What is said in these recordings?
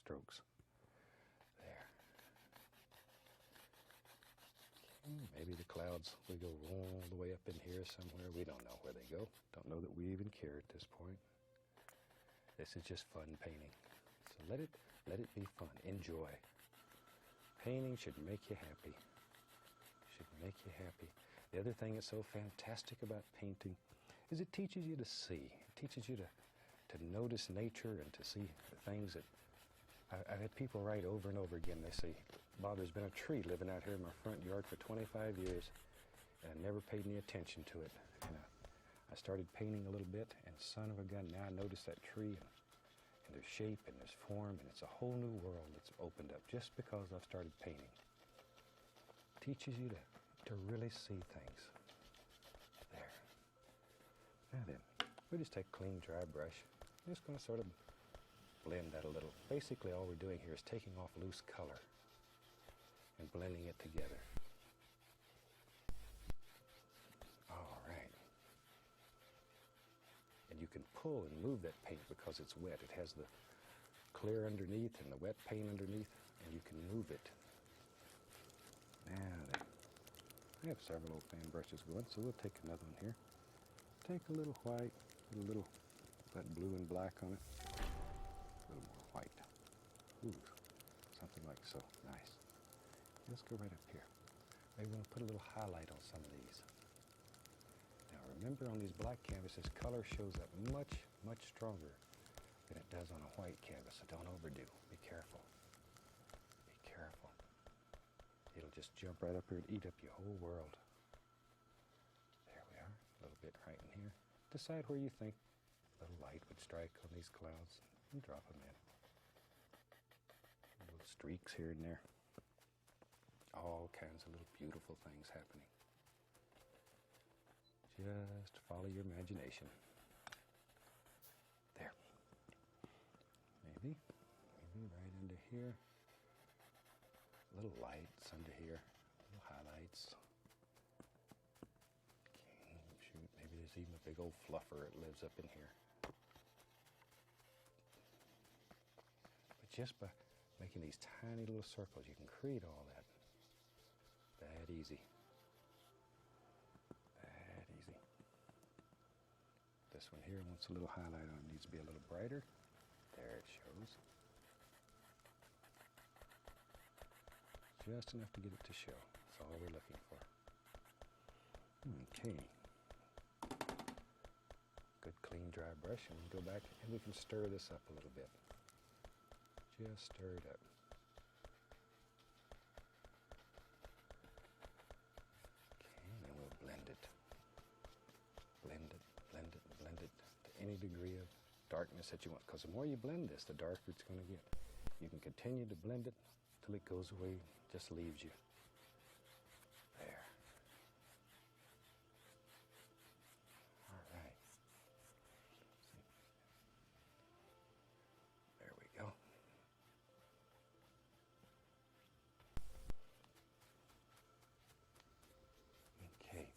strokes. There. Okay, maybe the clouds will go all the way up in here somewhere. We don't know where they go. Don't know that we even care at this point. This is just fun painting. So let it be fun. Enjoy. Painting should make you happy. Should make you happy. The other thing that's so fantastic about painting is it teaches you to see. It teaches you to notice nature and to see the things that I've had people write over and over again. They say, Bob, there's been a tree living out here in my front yard for 25 years, and I never paid any attention to it. And I started painting a little bit, and son of a gun, now I notice that tree, and there's shape, and there's form, and it's a whole new world that's opened up just because I've started painting. It teaches you to really see things. There. Now then, we'll just take a clean, dry brush. I'm just going to sort of blend that a little. Basically, all we're doing here is taking off loose color and blending it together. All right. And you can pull and move that paint because it's wet. It has the clear underneath and the wet paint underneath, and you can move it. Now then, I have several old fan brushes going, so we'll take another one here. Take a little white, a little that blue and black on it. A little more white. Ooh, something like so. Nice. Let's go right up here. Maybe we'll put a little highlight on some of these. Now remember, on these black canvases, color shows up much, much stronger than it does on a white canvas, so don't overdo. Be careful. Be careful. It'll just jump right up here and eat up your whole world. There we are. A little bit right in here. Decide where you think a little light would strike on these clouds and drop them in. Little streaks here and there. All kinds of little beautiful things happening. Just follow your imagination. There. Maybe right under here. Little lights under here. Little highlights. Okay, shoot, maybe there's even a big old fluffer that lives up in here. But just by making these tiny little circles, you can create all that. That easy. That easy. This one here wants a little highlight on it. Needs to be a little brighter. There it shows. Just enough to get it to show. That's all we're looking for. Okay. Good clean dry brush, and we go back and we can stir this up a little bit. Just stir it up. Okay, and then we'll blend it. Blend it, blend it, blend it to any degree of darkness that you want. Because the more you blend this, the darker it's going to get. You can continue to blend it till it goes away, just leaves you. There. All right. See. There we go. Okay.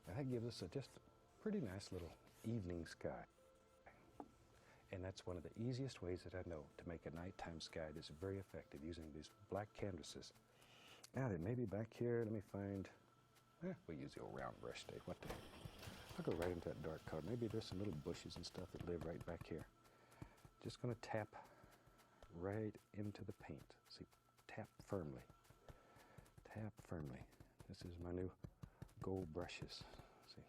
Now that gives us just a pretty nice little evening sky. And that's one of the easiest ways that I know to make a nighttime sky that's very effective, using these black canvases. Now then, maybe back here, let me find, we'll use the old round brush today. What the heck? I'll go right into that dark color. Maybe there's some little bushes and stuff that live right back here. Just going to tap right into the paint. See, tap firmly. Tap firmly. This is my new gold brushes. See,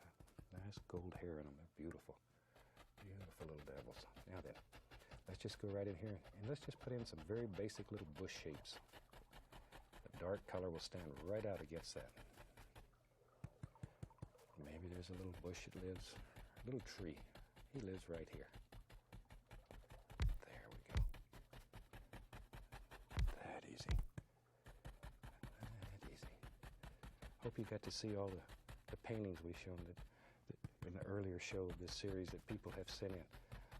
nice gold hair in them. They're beautiful. Beautiful little devils. Now then, let's just go right in here and let's just put in some very basic little bush shapes. The dark color will stand right out against that. Maybe there's a little bush that lives, a little tree. He lives right here. There we go. That easy. That easy. Hope you got to see all the paintings we've shown that in the earlier show of this series that people have sent in.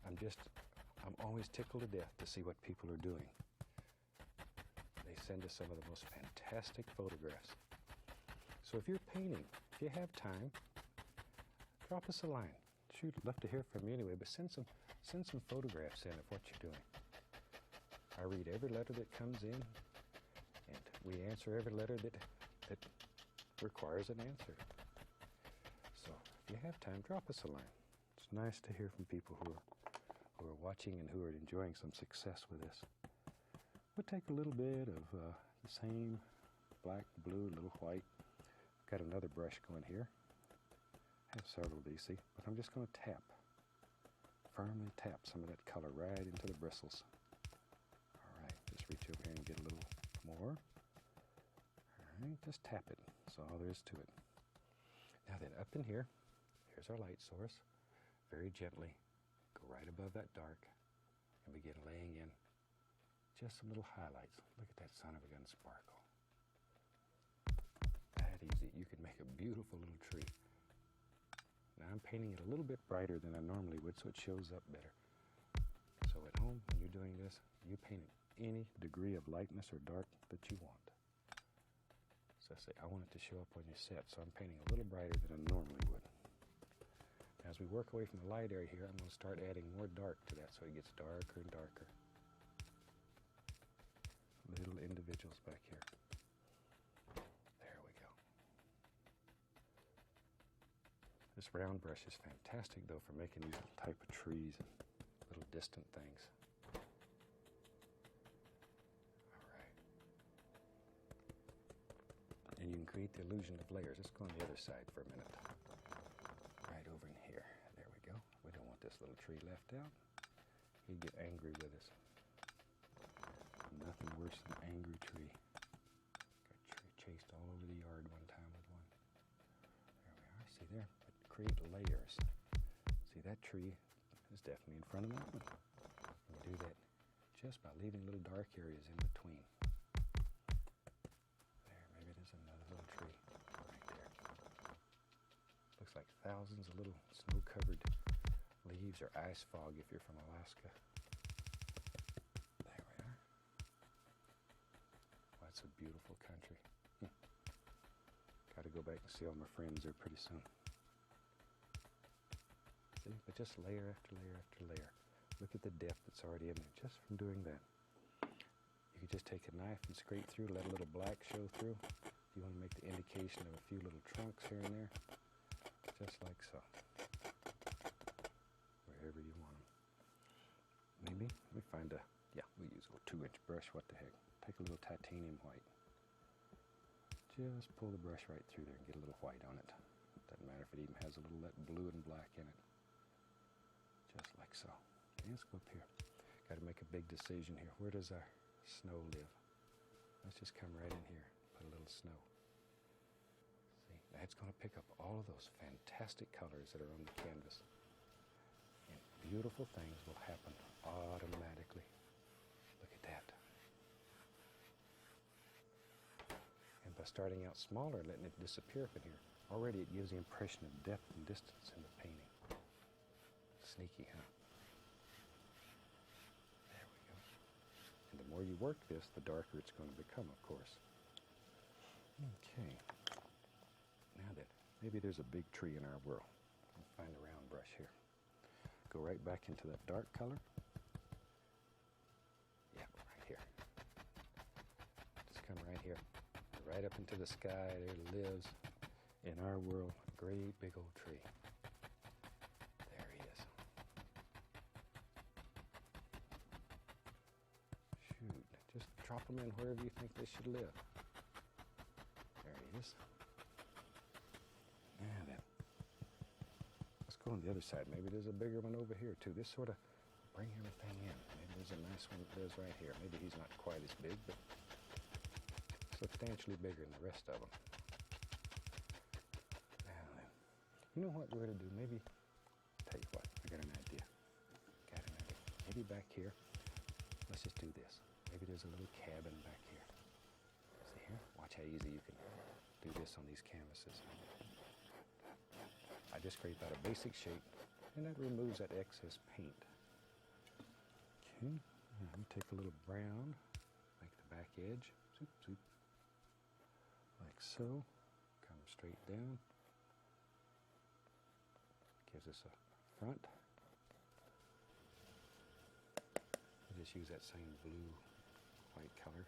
I'm always tickled to death to see what people are doing. They send us some of the most fantastic photographs. So if you're painting, if you have time, drop us a line. Shoot, I'd love to hear from you anyway, but send some photographs in of what you're doing. I read every letter that comes in, and we answer every letter that requires an answer. So if you have time, drop us a line. It's nice to hear from people who are watching and who are enjoying some success with this. We'll take a little bit of the same black, blue, little white. Got another brush going here. I have several of these, see? But I'm just going to tap, firmly tap some of that color right into the bristles. All right, just reach over here and get a little more. All right, just tap it. That's all there is to it. Now then, up in here, here's our light source. Very gently go right above that dark and begin laying in just some little highlights. Look at that son of a gun sparkle. That easy. You can make a beautiful little tree. Now I'm painting it a little bit brighter than I normally would so it shows up better. So at home, when you're doing this, you paint it any degree of lightness or dark that you want. So I say, I want it to show up on your set, so I'm painting a little brighter than I normally would. Now, as we work away from the light area here, I'm going to start adding more dark to that so it gets darker and darker. Little individuals back here. There we go. This round brush is fantastic, though, for making these type of trees and little distant things. All right. And you can create the illusion of layers. Let's go on the other side for a minute. Right over in here. There we go. We don't want this little tree left out. He'd get angry with us. Nothing worse than an angry tree. Got chased all over the yard one time with one. There we are. See there? But create layers. See, that tree is definitely in front of that one. You do that just by leaving little dark areas in between. There, maybe there's another little tree right there. Looks like thousands of little snow-covered leaves or ice fog if you're from Alaska. There we are. Well, it's a beautiful country. Got to go back and see all my friends there pretty soon. See, but just layer after layer after layer. Look at the depth that's already in there just from doing that. You could just take a knife and scrape through, let a little black show through. You want to make the indication of a few little trunks here and there, just like so. Wherever you want them. Maybe, let me find a, yeah, we'll use a 2-inch brush, what the heck. Take a little titanium white. Just pull the brush right through there and get a little white on it. Doesn't matter if it even has a little blue and black in it. Just like so. Okay, let's go up here. Got to make a big decision here. Where does our snow live? Let's just come right in here. Put a little snow. See, that's going to pick up all of those fantastic colors that are on the canvas. And beautiful things will happen automatically. Look at that. And by starting out smaller and letting it disappear up in here, already it gives the impression of depth and distance in the painting. Sneaky, huh? There we go. And the more you work this, the darker it's going to become, of course. Okay. Now then, maybe there's a big tree in our world. I'll find a round brush here. Go right back into that dark color. Yeah, right here. Just come right here. Right up into the sky, there lives, in our world, a great big old tree. There he is. Shoot, just drop them in wherever you think they should live. There he is. Now then, let's go on the other side. Maybe there's a bigger one over here too. This sort of bring everything in. Maybe there's a nice one that lives right here. Maybe he's not quite as big, but substantially bigger than the rest of them. Now then, you know what we're going to do? Maybe, tell you what, I got an idea. Maybe back here, let's just do this. Maybe there's a little cabin back here. See here? Watch how easy you can do this on these canvases. I just scrape out a basic shape, and that removes that excess paint. Okay, now I'm going to take a little brown, make the back edge. Zoop, zoop. Like so. Come straight down. Gives us a front. We'll just use that same blue color.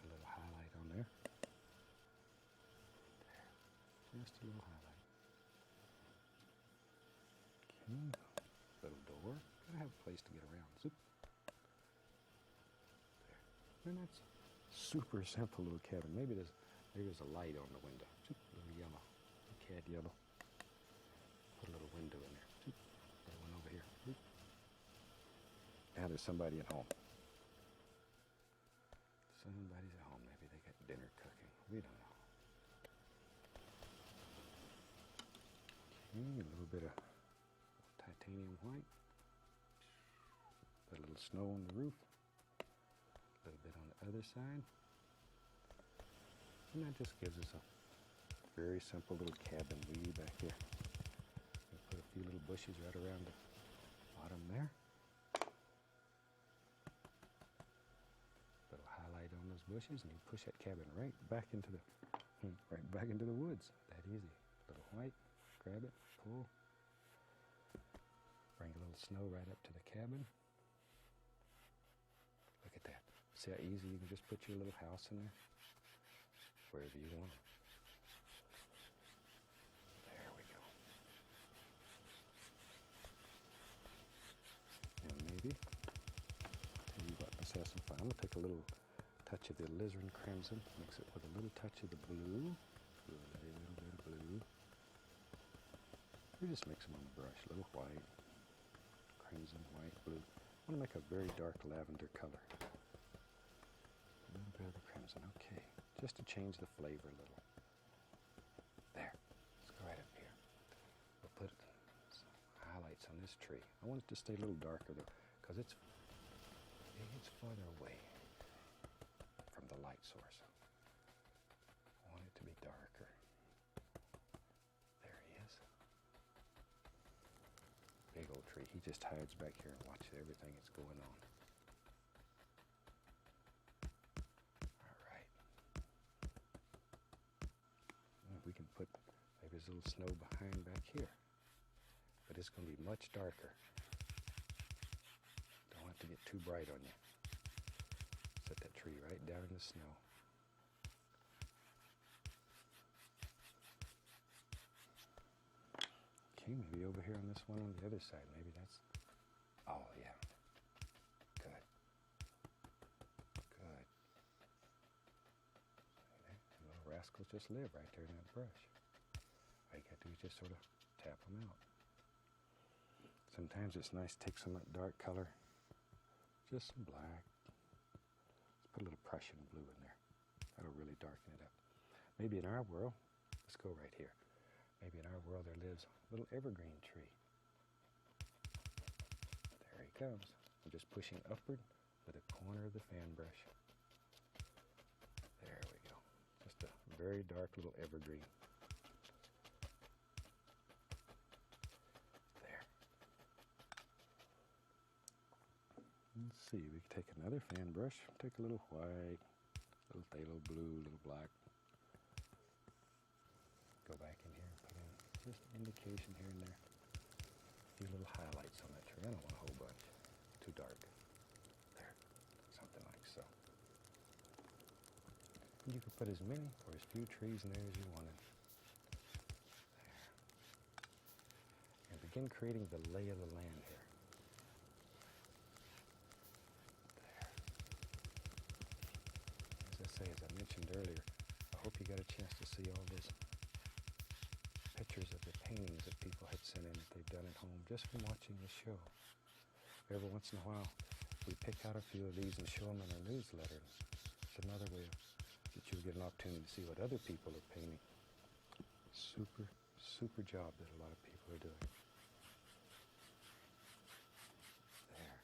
A little highlight on there. Just a little highlight. Okay. Little door. Gotta have a place to get around. Zoop. There. And that's super simple little cabin. Maybe there's a light on the window. Zoop. Little yellow. A cat yellow. Put a little window in there. Zoop. Put one over here. Zoop. Now there's somebody at home. Somebody's at home. Maybe they got dinner cooking. We don't know. Okay, a little bit of titanium white. Put a little snow on the roof. A little bit on the other side. And that just gives us a very simple little cabin way back here. We put a few little bushes right around the bottom there. Little highlight on those bushes, and you push that cabin right back into the woods. That easy. Little white, grab it, pull. Bring a little snow right up to the cabin. Look at that. See how easy you can just put your little house in there? Wherever you want. There we go. And maybe, tell you what, let's have some fun. I'm going to take a little touch of the alizarin crimson, mix it with a little touch of the blue. A little bit of blue. We just mix them on the brush. A little white, crimson, white, blue. I want to make a very dark lavender color. A little bit of the crimson. Okay. Just to change the flavor a little. There. Let's go right up here. We'll put some highlights on this tree. I want it to stay a little darker though, because it's farther away from the light source. I want it to be darker. There he is. Big old tree. He just hides back here and watches everything that's going on. We can put maybe a little snow behind back here, but it's going to be much darker. Don't have to get too bright on you. Set that tree right down in the snow. Okay, maybe over here on this one on the other side. Maybe that's, oh yeah. Good. Good. Little rascals just live right there in that brush. All you got to do is just sort of tap them out. Sometimes it's nice to take some of that dark color, just some black. Let's put a little Prussian blue in there. That'll really darken it up. Maybe in our world, let's go right here. Maybe in our world there lives a little evergreen tree. There he comes. I'm just pushing upward with a corner of the fan brush. There we go. Just a very dark little evergreen. There. Let's see, we can take another fan brush, take a little white, a little phthalo blue, a little black. Go back in here and put in just an indication here and there. A few little highlights on that tree. I don't want a whole bunch. Too dark. There. Something like so. You can put as many or as few trees in there as you wanted. There. And begin creating the lay of the land here. There. As I mentioned earlier, I hope you got a chance to see all this pictures of the paintings that people had sent in that they've done at home just from watching the show. Every once in a while, we pick out a few of these and show them in our newsletter. It's another way that you'll get an opportunity to see what other people are painting. Super, super job that a lot of people are doing. There.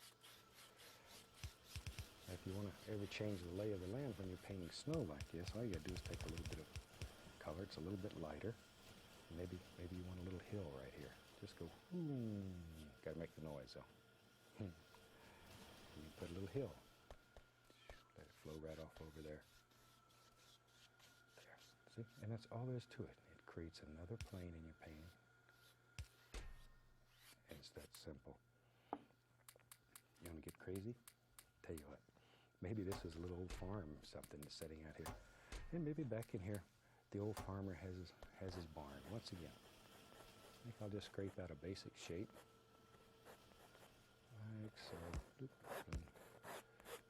Now, if you want to ever change the lay of the land when you're painting snow like this, all you got to do is take a little bit of color. It's a little bit lighter. Maybe you want a little hill right here. Just go, got to make the noise though. And you put a little hill. Let it flow right off over there. There. See? And that's all there is to it. It creates another plane in your painting. And it's that simple. You want to get crazy? Tell you what. maybe this is a little old farm, something that's sitting out here. And maybe back in here, the old farmer has his barn. Once again, I think I'll just scrape out a basic shape. Like so.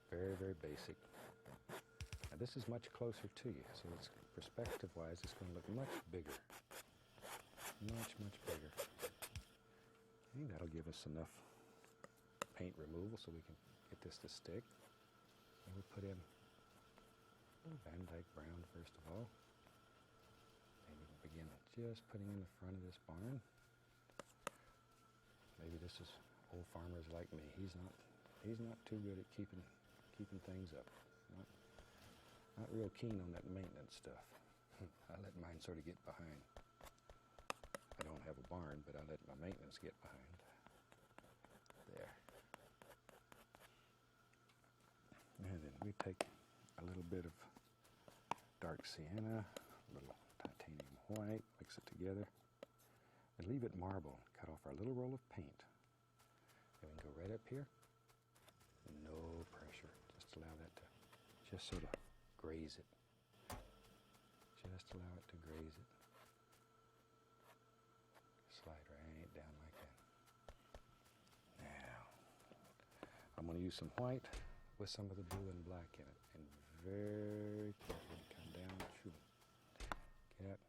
Very, very basic. Now this is much closer to you, so it's perspective-wise, it's going to look much bigger. Much, much bigger. Okay, that'll give us enough paint removal so we can get this to stick. And we'll put in a little Van Dyke brown first of all. Maybe we'll begin just putting in the front of this barn. Maybe this is old farmers like me. He's not too good at keeping things up. Not real keen on that maintenance stuff. I let mine sort of get behind. I don't have a barn, but I let my maintenance get behind. There. And then we take a little bit of dark sienna, a little titanium white, mix it together, and leave it marble. Cut off our little roll of paint. And we can go right up here. No pressure. Just allow that to just sort of graze it. Just allow it to graze it. Slide right down like that. Now, I'm going to use some white with some of the blue and black in it. And very carefully come down through. Get up.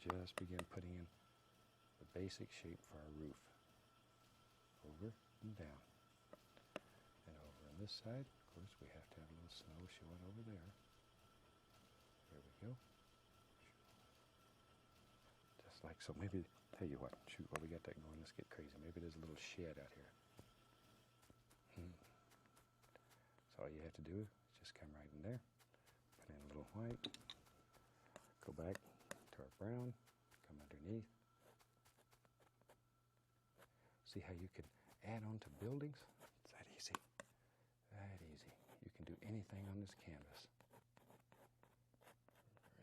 Just begin putting in the basic shape for our roof. Over and down. And over on this side, of course, we have to have a little snow showing over there. There we go. Just like so. Maybe, tell you what, shoot, while we got that going, let's get crazy. Maybe there's a little shed out here. So all you have to do is just come right in there, put in a little white, go back to our brown, come underneath. See how you can add on to buildings? It's that easy. That easy. You can do anything on this canvas.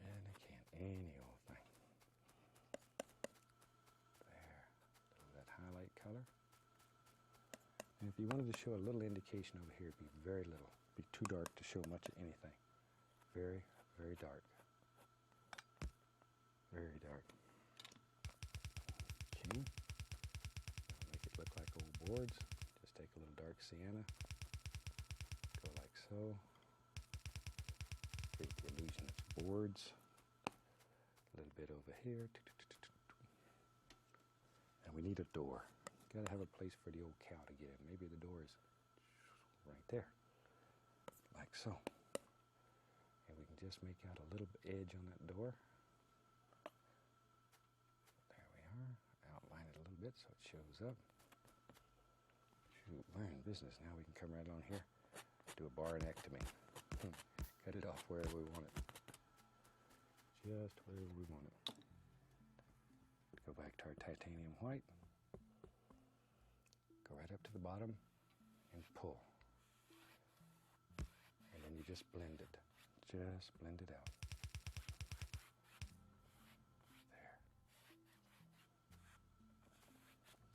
Really can. Any old thing. There. A little of that highlight color. And if you wanted to show a little indication over here, it'd be very little. It'd be too dark to show much of anything. Very, very dark. Very dark. Okay. Make it look like old boards. Just take a little dark sienna. Go like so. Create the illusion of boards. A little bit over here. And we need a door. Got to have a place for the old cow to get in. Maybe the door is right there. Like so. And we can just make out a little edge on that door. There we are. Outline it a little bit so it shows up. Shoot, we're in business now. We can come right on here. Do a baronectomy. Cut it off wherever we want it. Just wherever we want it. Go back to our titanium white. Go right up to the bottom and pull. And then you just blend it. Just blend it out. There.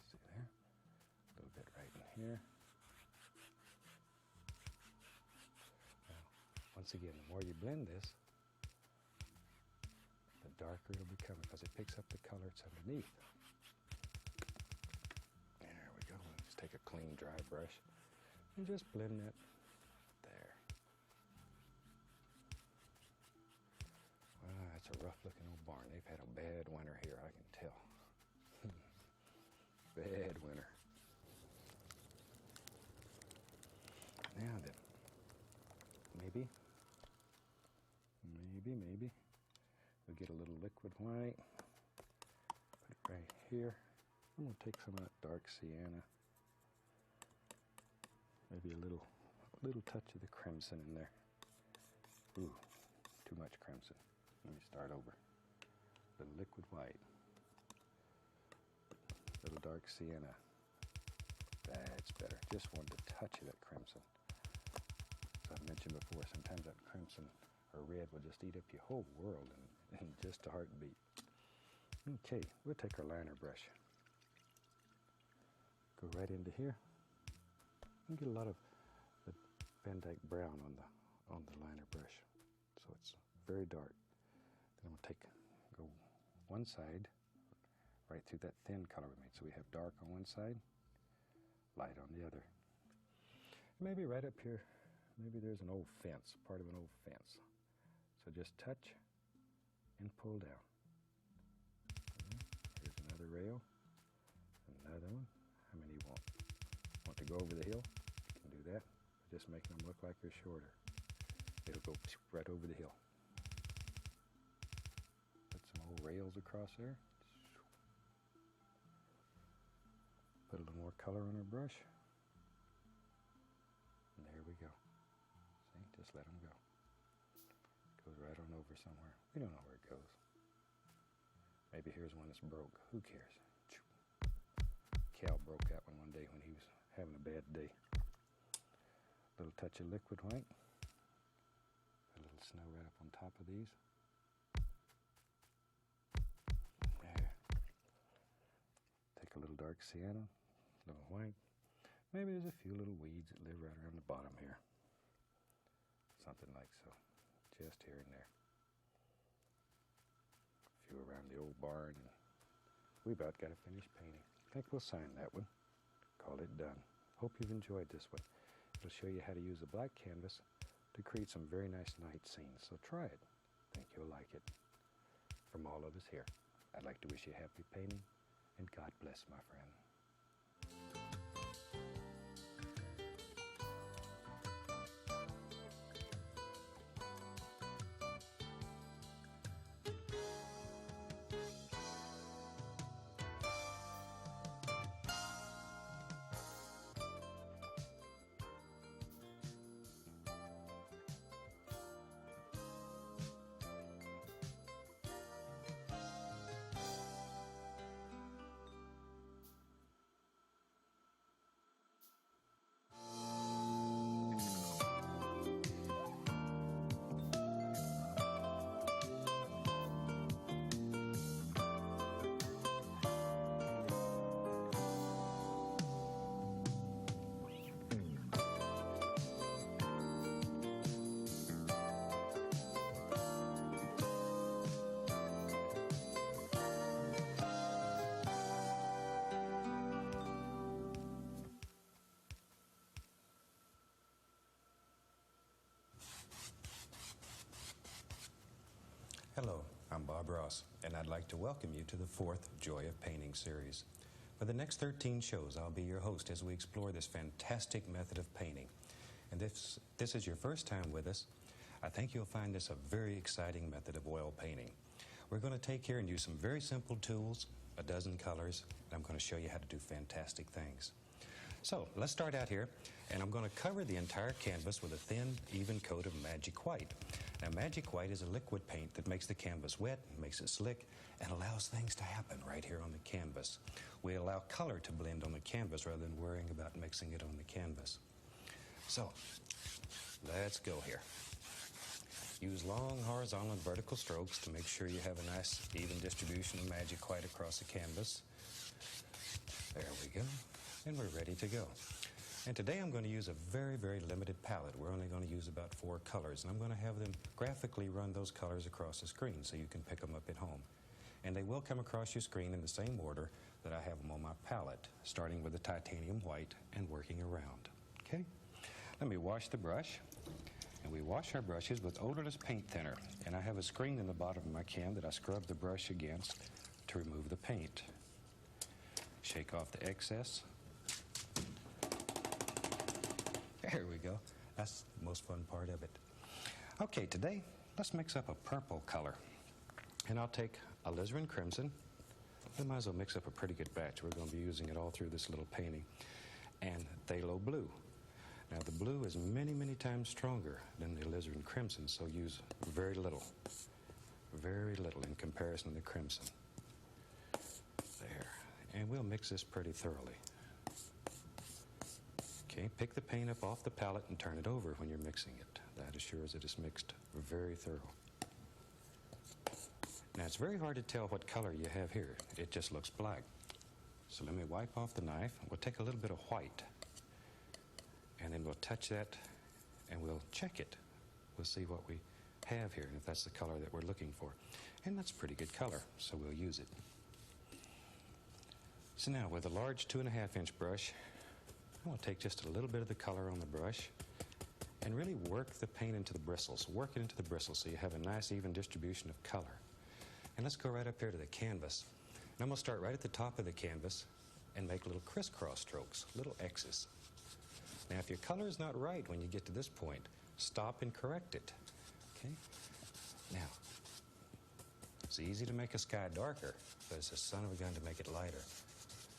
See there? A little bit right in here. Now, once again, the more you blend this, the darker it'll become because it picks up the color that's underneath. There we go. Just take a clean, dry brush and just blend that there. Wow, that's a rough-looking old barn. They've had a bad winter here, I can tell. Bad winter. Now then, maybe, we'll get a little liquid white, put it right here. I'm going to take some of that dark sienna, maybe a little touch of the crimson in there. Ooh, too much crimson. Let me start over. The liquid white, little dark sienna. That's better. Just wanted a touch of that crimson. As I've mentioned before, sometimes that crimson or red will just eat up your whole world in just a heartbeat. Okay, we'll take our liner brush. Go right into here. You can get a lot of the Van Dyke brown on the liner brush, so it's very dark. Then I'm going to go one side right through that thin color we made. So we have dark on one side, light on the other. Maybe right up here, maybe there's an old fence, part of an old fence. So just touch and pull down. Here's another rail, another one. How many you want? Want to go over the hill? You can do that. Just making them look like they're shorter. It'll go right over the hill. Put some old rails across there. Put a little more color on our brush. And there we go. See, just let them go. Goes right on over somewhere. We don't know where it goes. Maybe here's one that's broke. Who cares? Cal broke that one day when he was having a bad day. A little touch of liquid white. A little snow right up on top of these. There. Take a little dark sienna, a little white. Maybe there's a few little weeds that live right around the bottom here. Something like so. Just here and there. A few around the old barn. And we about got to finish painting. I think we'll sign that one. Call it done. Hope you've enjoyed this one. It'll show you how to use a black canvas to create some very nice night scenes. So try it. Think you'll like it. From all of us here, I'd like to wish you happy painting, and God bless, my friend. Hello, I'm Bob Ross, and I'd like to welcome you to the 4th Joy of Painting series. For the next 13 shows, I'll be your host as we explore this fantastic method of painting. And if this is your first time with us, I think you'll find this a very exciting method of oil painting. We're going to take here and use some very simple tools, a dozen colors, and I'm going to show you how to do fantastic things. So let's start out here, and I'm going to cover the entire canvas with a thin, even coat of Magic White. Now, Magic White is a liquid paint that makes the canvas wet, makes it slick, and allows things to happen right here on the canvas. We allow color to blend on the canvas rather than worrying about mixing it on the canvas. So, let's go here. Use long horizontal and vertical strokes to make sure you have a nice even distribution of Magic White across the canvas. There we go. And we're ready to go. And today I'm going to use a very, very limited palette. We're only going to use about 4 colors, and I'm going to have them graphically run those colors across the screen so you can pick them up at home. And they will come across your screen in the same order that I have them on my palette, starting with the titanium white and working around. Okay? Let me wash the brush. And we wash our brushes with odorless paint thinner. And I have a screen in the bottom of my can that I scrub the brush against to remove the paint. Shake off the excess. There we go. That's the most fun part of it. Okay, today, let's mix up a purple color. And I'll take alizarin crimson. We might as well mix up a pretty good batch. We're going to be using it all through this little painting. And phthalo blue. Now, the blue is many, many times stronger than the alizarin crimson, so use very little in comparison to the crimson. There. And we'll mix this pretty thoroughly. Okay, pick the paint up off the palette and turn it over when you're mixing it. That assures it is mixed very thorough. Now, it's very hard to tell what color you have here. It just looks black. So let me wipe off the knife. We'll take a little bit of white, and then we'll touch that, and we'll check it. We'll see what we have here, and if that's the color that we're looking for. And that's a pretty good color, so we'll use it. So now, with a large 2.5-inch brush, I'm going to take just a little bit of the color on the brush and really work the paint into the bristles. Work it into the bristles so you have a nice even distribution of color. And let's go right up here to the canvas. And I'm going to start right at the top of the canvas and make little crisscross strokes, little X's. Now, if your color is not right when you get to this point, stop and correct it. Okay? Now, it's easy to make a sky darker, but it's a son of a gun to make it lighter.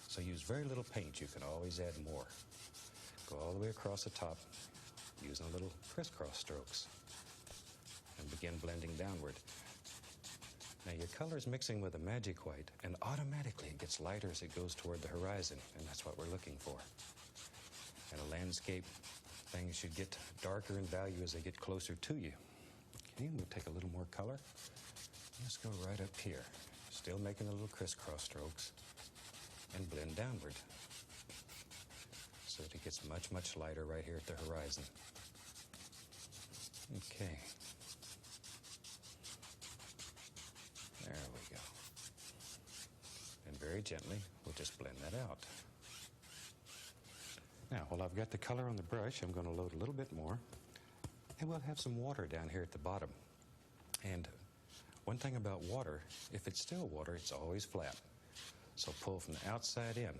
So use very little paint. You can always add more. Go all the way across the top using little crisscross strokes and begin blending downward. Now your color is mixing with a magic white, and automatically it gets lighter as it goes toward the horizon, and that's what we're looking for. In a landscape, things should get darker in value as they get closer to you. Okay, we'll take a little more color. Let's go right up here, still making the little crisscross strokes, and blend downward so that it gets much, much lighter right here at the horizon. Okay. There we go. And very gently, we'll just blend that out. Now, while I've got the color on the brush, I'm going to load a little bit more, and we'll have some water down here at the bottom. And one thing about water, if it's still water, it's always flat. So pull from the outside in,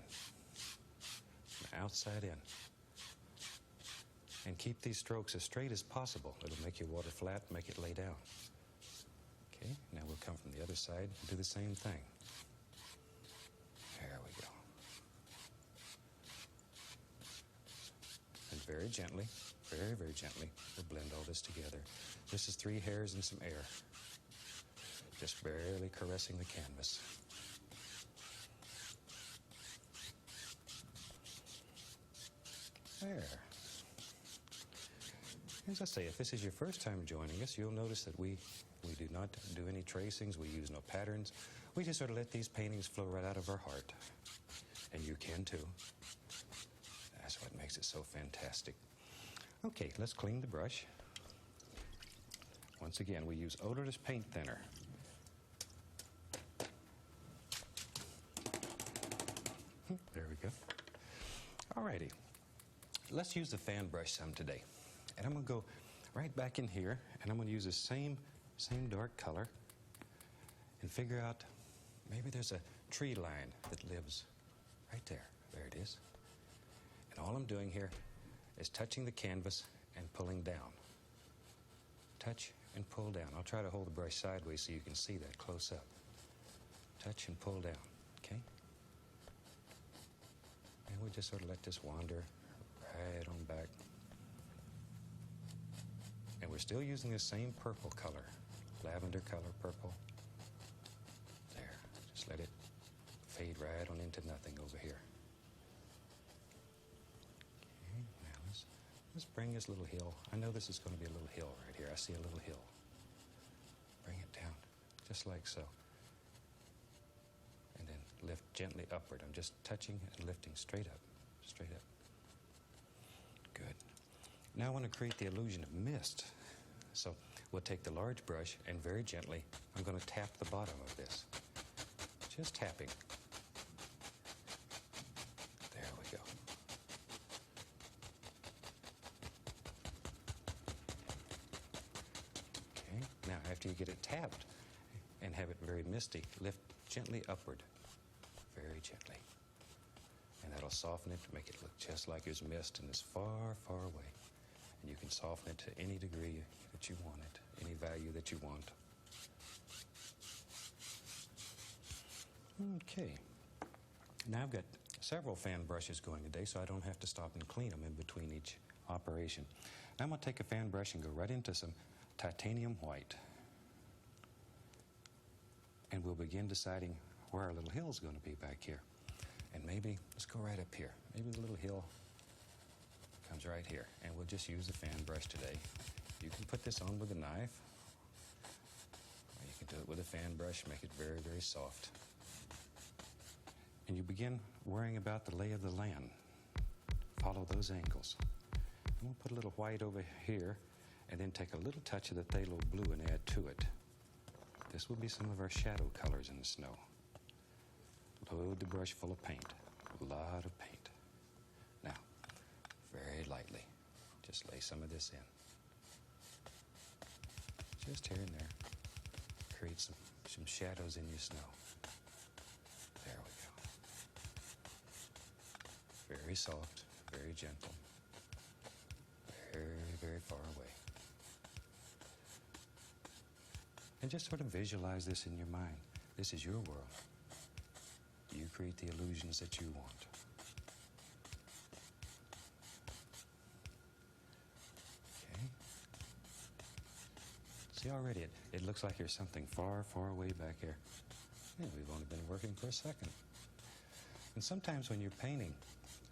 from the outside in. And keep these strokes as straight as possible. It'll make your water flat, make it lay down. Okay, now we'll come from the other side and do the same thing. There we go. And very gently, very, very gently, we'll blend all this together. This is 3 hairs and some air. Just barely caressing the canvas. There. As I say, if this is your first time joining us, you'll notice that we do not do any tracings. We use no patterns. We just sort of let these paintings flow right out of our heart. And you can too. That's what makes it so fantastic. Okay, let's clean the brush. Once again, we use odorless paint thinner. There we go. Alrighty. Let's use the fan brush some today. And I'm going to go right back in here, and I'm going to use the same dark color and figure out maybe there's a tree line that lives right there. There it is. And all I'm doing here is touching the canvas and pulling down. Touch and pull down. I'll try to hold the brush sideways so you can see that close up. Touch and pull down, okay? And we'll just sort of let this wander right on back. And we're still using the same purple color, lavender color, purple. There, just let it fade right on into nothing over here. Okay, now let's bring this little hill. I know this is going to be a little hill right here. I see a little hill. Bring it down, just like so. And then lift gently upward. I'm just touching and lifting straight up, straight up. Good. Now I want to create the illusion of mist. So we'll take the large brush and very gently, I'm going to tap the bottom of this. Just tapping. There we go. Okay, now after you get it tapped and have it very misty, lift gently upward, very gently. And that'll soften it to make it look just like there's mist and it's far, far away. And you can soften it to any degree that you want it, any value that you want. Okay. Now I've got several fan brushes going today, so I don't have to stop and clean them in between each operation. Now I'm going to take a fan brush and go right into some titanium white. And we'll begin deciding where our little hill is going to be back here. And maybe, let's go right up here. Maybe the little hill comes right here. And we'll just use the fan brush today. You can put this on with a knife. Or you can do it with a fan brush, make it very, very soft. And you begin worrying about the lay of the land. Follow those angles. I'm going to put a little white over here and then take a little touch of the phthalo blue and add to it. This will be some of our shadow colors in the snow. Load the brush full of paint, a lot of paint. Now, very lightly, just lay some of this in. Just here and there. Create some shadows in your snow. There we go. Very soft, very gentle. Very, very far away. And just sort of visualize this in your mind. This is your world. You create the illusions that you want. Okay. See, already it looks like there's something far, far away back here. Yeah, we've only been working for a second. And sometimes when you're painting,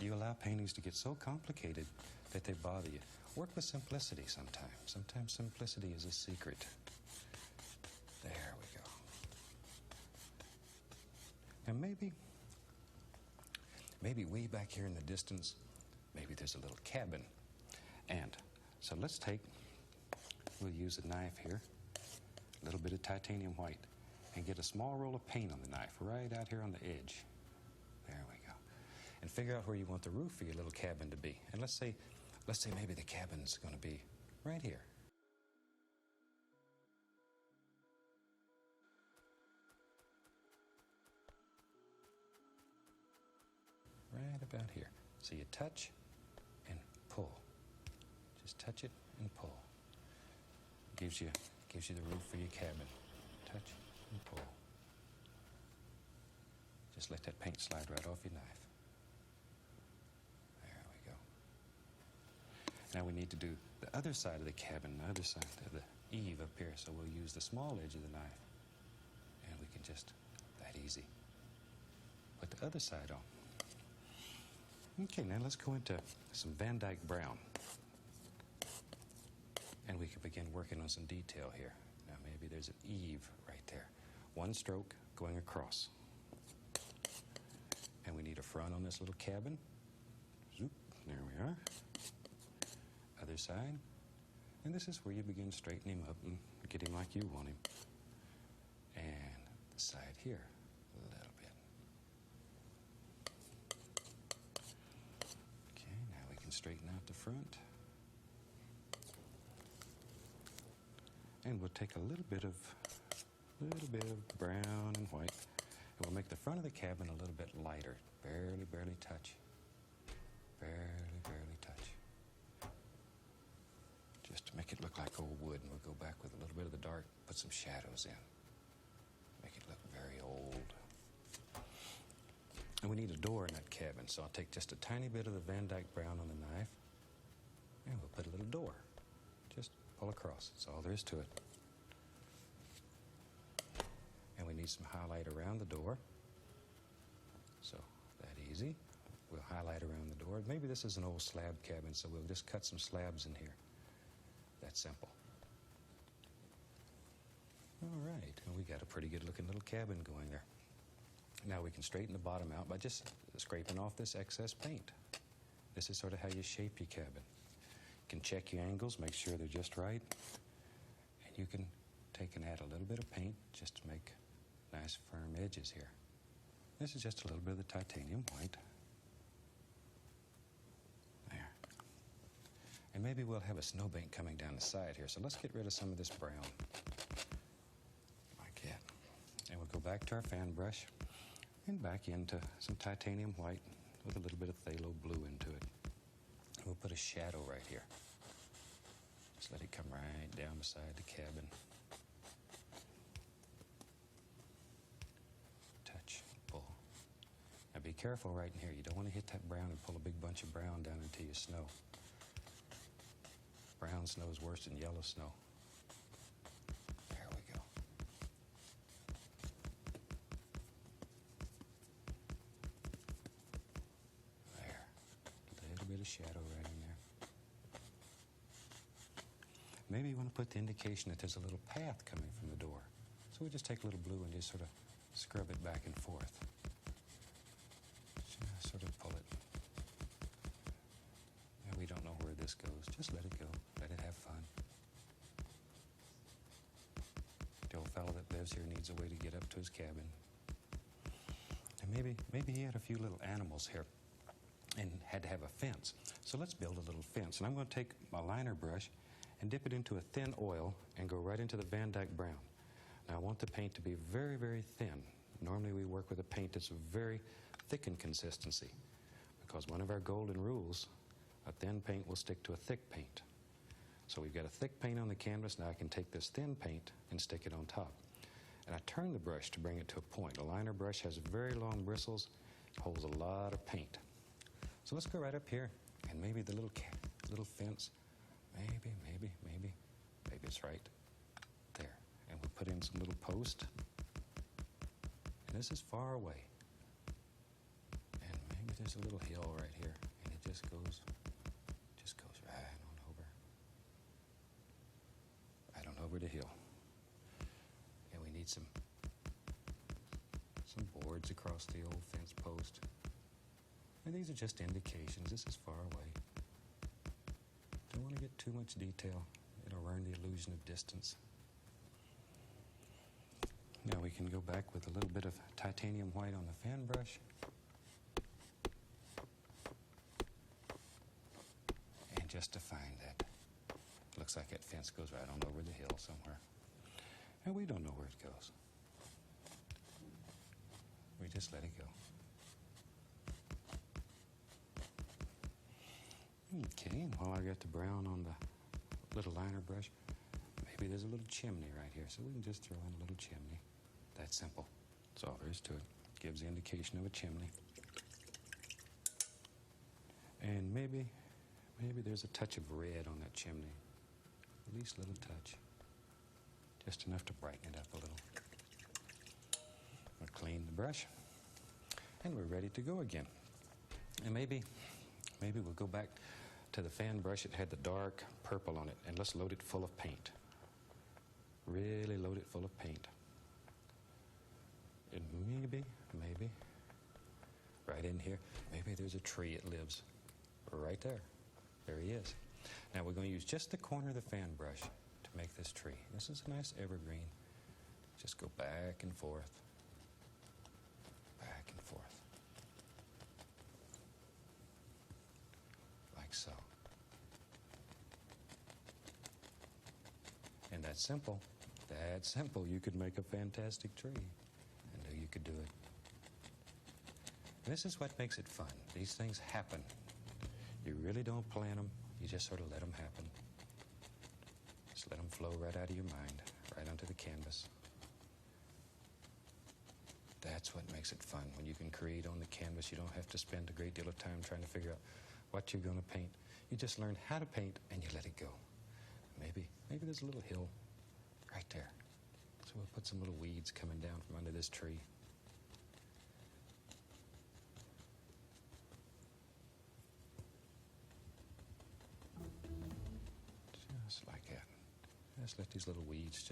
you allow paintings to get so complicated that they bother you. Work with simplicity sometimes. Sometimes simplicity is a secret. There we go. And maybe way back here in the distance, maybe there's a little cabin. And so we'll use a knife here, a little bit of titanium white, and get a small roll of paint on the knife right out here on the edge. There we go. And figure out where you want the roof for your little cabin to be. And let's say maybe the cabin's going to be right here. Right about here. So you touch and pull. Just touch it and pull. Gives you the roof for your cabin. Touch and pull. Just let that paint slide right off your knife. There we go. Now we need to do the other side of the cabin, the other side of the eave up here. So we'll use the small edge of the knife. And we can just, that easy, put the other side on. Okay, now let's go into some Van Dyke brown. And we can begin working on some detail here. Now maybe there's an eave right there. One stroke going across. And we need a front on this little cabin. Zoop, there we are. Other side. And this is where you begin straightening him up and get him like you want him. And the side here, a little bit. Okay, now we can straighten out the front. And we'll take a little bit of brown and white. And we'll make the front of the cabin a little bit lighter. Barely touch. Barely touch. Just to make it look like old wood. And we'll go back with a little bit of the dark, put some shadows in. Make it look very old. And we need a door in that cabin. So I'll take just a tiny bit of the Van Dyke brown on the knife. And we'll put a little door. Just pull across. That's all there is to it. And we need some highlight around the door. So that easy. We'll highlight around the door. Maybe this is an old slab cabin, so we'll just cut some slabs in here. That's simple. All right, and we got a pretty good looking little cabin going there. Now we can straighten the bottom out by just scraping off this excess paint. This is sort of how you shape your cabin. You can check your angles, make sure they're just right. And you can take and add a little bit of paint just to make nice firm edges here. This is just a little bit of the titanium white. There. And maybe we'll have a snowbank coming down the side here. So let's get rid of some of this brown. Like that. And we'll go back to our fan brush and back into some titanium white with a little bit of phthalo blue into it. And we'll put a shadow right here. Just let it come right down beside the cabin. Touch, pull. Now be careful right in here. You don't want to hit that brown and pull a big bunch of brown down into your snow. Brown snow is worse than yellow snow. There we go. There. A little bit of shadow right in there. Maybe you want to put the indication that there's a little path coming from the door. So we just take a little blue and just sort of scrub it back and forth. this goes. Just let it go. Let it have fun. The old fellow that lives here needs a way to get up to his cabin. And maybe he had a few little animals here and had to have a fence. So let's build a little fence. And I'm going to take my liner brush and dip it into a thin oil and go right into the Van Dyke brown. Now I want the paint to be very, very thin. Normally we work with a paint that's very thick in consistency, because one of our golden rules, a thin paint will stick to a thick paint. So we've got a thick paint on the canvas. Now I can take this thin paint and stick it on top. And I turn the brush to bring it to a point. A liner brush has very long bristles, holds a lot of paint. So let's go right up here, and maybe the little fence, maybe it's right there. And we'll put in some little post. And this is far away. And maybe there's a little hill right here, and it just goes right on over the hill. And we need some boards across the old fence post. And these are just indications. This is far away. Don't want to get too much detail. It'll ruin the illusion of distance. Now we can go back with a little bit of titanium white on the fan brush. And just define that. Looks like that fence goes right on over the hill somewhere. And we don't know where it goes. We just let it go. Okay, and while I got the brown on the little liner brush, maybe there's a little chimney right here, so we can just throw in a little chimney. That's simple. That's all there is to it. Gives the indication of a chimney. And maybe there's a touch of red on that chimney. At least a little touch. Just enough to brighten it up a little. We'll clean the brush, and we're ready to go again. And maybe we'll go back to the fan brush. It had the dark purple on it, and let's load it full of paint. Really load it full of paint. And maybe, right in here, maybe there's a tree it lives. Right there. There he is. Now we're going to use just the corner of the fan brush to make this tree. This is a nice evergreen. Just go back and forth. Back and forth. Like so. And that's simple. That's simple. You could make a fantastic tree. I knew you could do it. This is what makes it fun. These things happen. You really don't plan them. You just sort of let them happen. Just let them flow right out of your mind, right onto the canvas. That's what makes it fun. When you can create on the canvas, you don't have to spend a great deal of time trying to figure out what you're going to paint. You just learn how to paint, and you let it go. Maybe there's a little hill right there. So we'll put some little weeds coming down from under this tree. Just like that. Just let these little weeds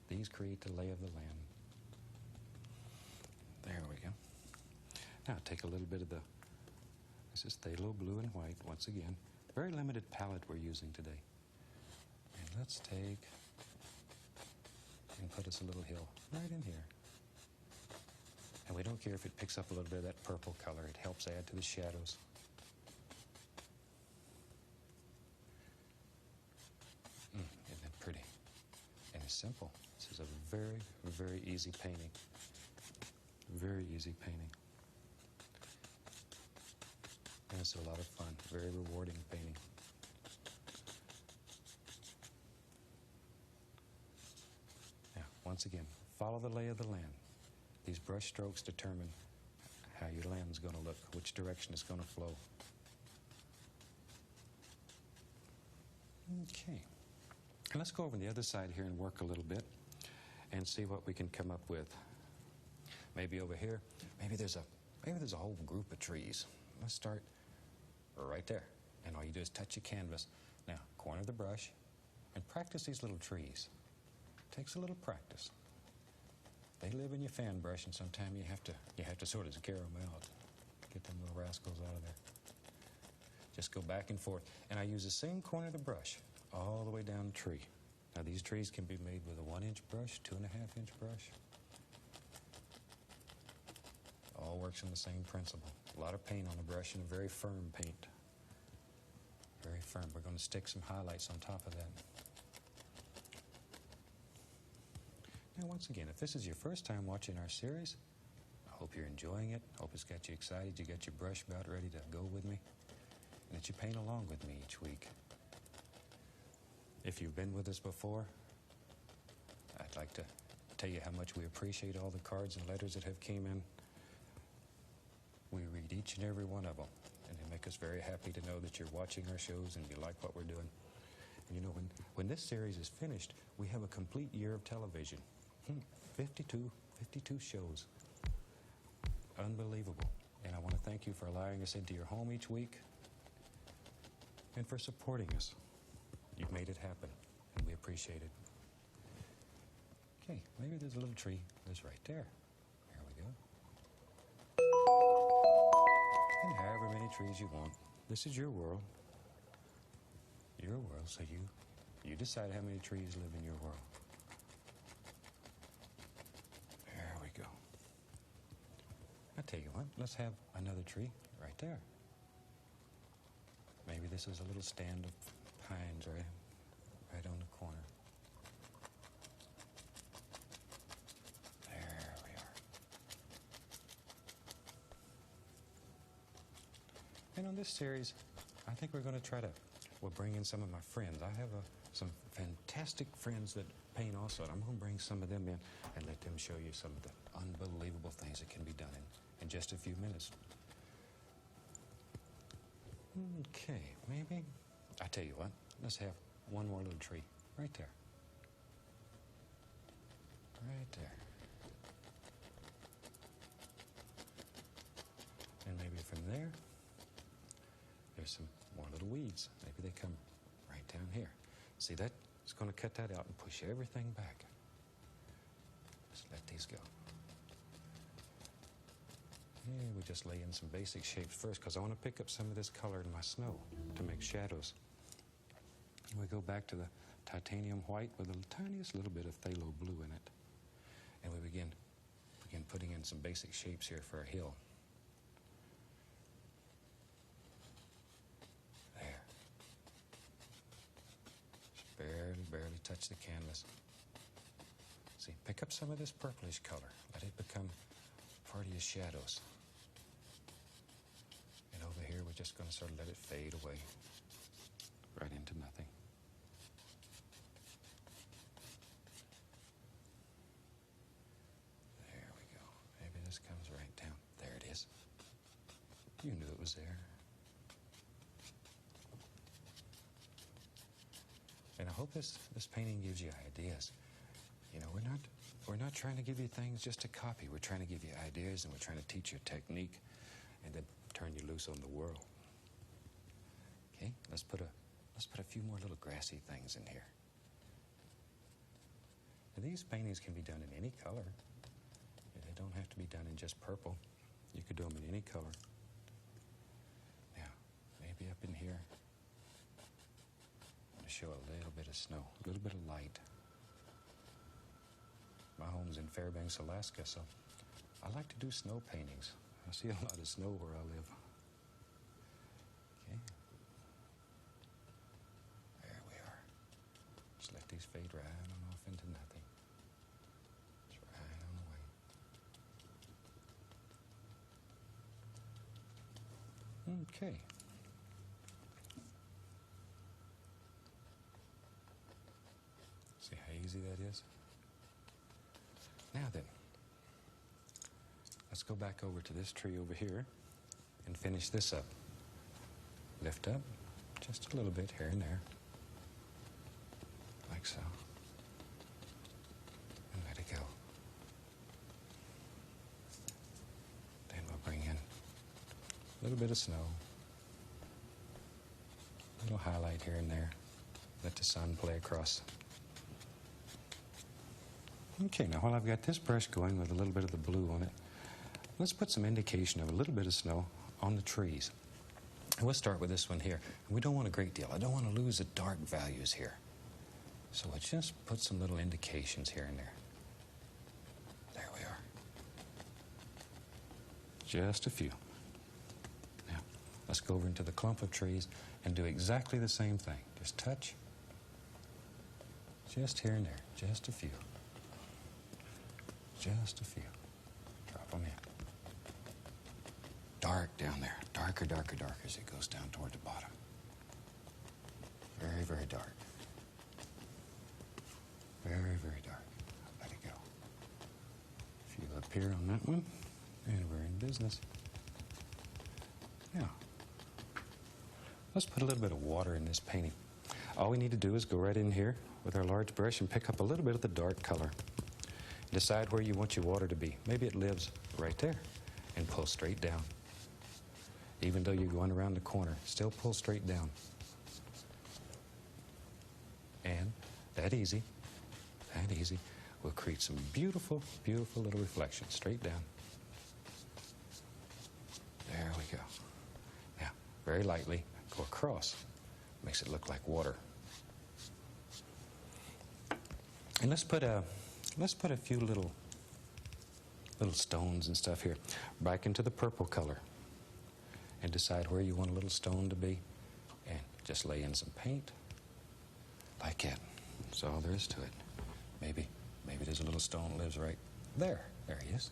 these create the lay of the land. There we go. Now take a little bit of this is phthalo blue and white once again. Very limited palette we're using today. And let's take and put us a little hill right in here. And we don't care if it picks up a little bit of that purple color. It helps add to the shadows. Isn't that pretty? And it's simple. This is a very, very easy painting. Very easy painting. And it's a lot of fun. Very rewarding painting. Now, once again, follow the lay of the land. These brush strokes determine how your land's going to look, which direction it's going to flow. Okay. And let's go over on the other side here and work a little bit and see what we can come up with. Maybe over here, maybe there's a whole group of trees. Let's start right there. And all you do is touch your canvas. Now, corner the brush and practice these little trees. Takes a little practice. They live in your fan brush, and sometimes you have to sort of scare them out. Get them little rascals out of there. Just go back and forth. And I use the same corner of the brush all the way down the tree. Now these trees can be made with a 1-inch brush, 2.5-inch brush. All works on the same principle. A lot of paint on the brush and a very firm paint. Very firm. We're going to stick some highlights on top of that. Now once again, if this is your first time watching our series, I hope you're enjoying it. I hope it's got you excited. You got your brush about ready to go with me. And that you paint along with me each week. If you've been with us before, I'd like to tell you how much we appreciate all the cards and letters that have came in. We read each and every one of them, and they make us very happy to know that you're watching our shows and you like what we're doing. And you know, when this series is finished, we have a complete year of television. 52 shows. Unbelievable. And I want to thank you for allowing us into your home each week and for supporting us. You've made it happen, and we appreciate it. Okay, maybe there's a little tree that's right there. There we go. And however many trees you want. This is your world. Your world, so you decide how many trees live in your world. There we go. I'll tell you what, let's have another tree right there. Maybe this is a little stand of pines right on the corner. There we are. And on this series, I think we're going to we'll bring in some of my friends. I have some fantastic friends that paint also, and I'm going to bring some of them in and let them show you some of the unbelievable things that can be done in just a few minutes. Okay, maybe, I tell you what, let's have one more little tree right there. Right there. And maybe from there, there's some more little weeds. Maybe they come right down here. See that? It's going to cut that out and push everything back. Just let these go. Yeah, we just lay in some basic shapes first because I want to pick up some of this color in my snow to make shadows. And we go back to the titanium white with the tiniest little bit of phthalo blue in it. And we begin putting in some basic shapes here for a hill. There. Just barely touch the canvas. See, pick up some of this purplish color. Let it become part of your shadows. And over here, we're just going to sort of let it fade away right into nothing. There we go. Maybe this comes right down. There it is. You knew it was there. And I hope this painting gives you ideas. You know, we're not trying to give you things just to copy. We're trying to give you ideas, and we're trying to teach you technique and then turn you loose on the world. Okay, let's put a few more little grassy things in here. Now, these paintings can be done in any color. They don't have to be done in just purple. You could do them in any color. Now, maybe up in here, I'm going to show a little bit of snow, a little bit of light. My home's in Fairbanks, Alaska, so I like to do snow paintings. I see a lot of snow where I live. Okay. There we are. Just let these fade right on off into nothing. It's right on the way. Okay. See how easy that is? Now then, let's go back over to this tree over here and finish this up. Lift up just a little bit here and there, like so, and let it go. Then we'll bring in a little bit of snow, a little highlight here and there, let the sun play across. Okay, now while I've got this brush going with a little bit of the blue on it, let's put some indication of a little bit of snow on the trees. we'll start with this one here. We don't want a great deal. I don't want to lose the dark values here. So we'll just put some little indications here and there. There we are. Just a few. Now, let's go over into the clump of trees and do exactly the same thing. Just touch. Just here and there. Just a few. Just a few. Drop them in. Dark down there. Darker, darker, darker as it goes down toward the bottom. Very, very dark. Very, very dark. Let it go. A few up here on that one. And we're in business. Now, let's put a little bit of water in this painting. All we need to do is go right in here with our large brush and pick up a little bit of the dark color. Decide where you want your water to be. Maybe it lives right there. And pull straight down. Even though you're going around the corner, still pull straight down. And that easy, we'll create some beautiful, beautiful little reflections straight down. There we go. Now, very lightly, go across. Makes it look like water. And let's put a few little stones and stuff here. Back into the purple color. And decide where you want a little stone to be. And just lay in some paint. Like that. That's all there is to it. Maybe there's a little stone that lives right there. There he is.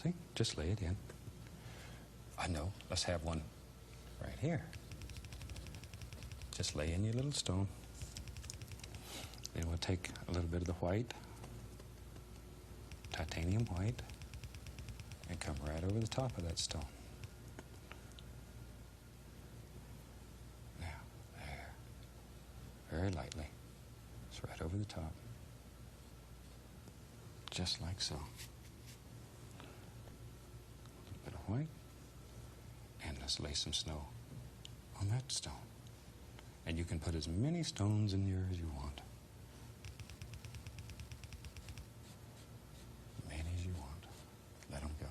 See? Just lay it in. I know. Let's have one right here. Just lay in your little stone. Then we'll take a little bit of the white, titanium white, and come right over the top of that stone. Now, there. Very lightly. It's right over the top. Just like so. A little bit of white. And let's lay some snow on that stone. And you can put as many stones in there as you want. Many as you want. Let them go.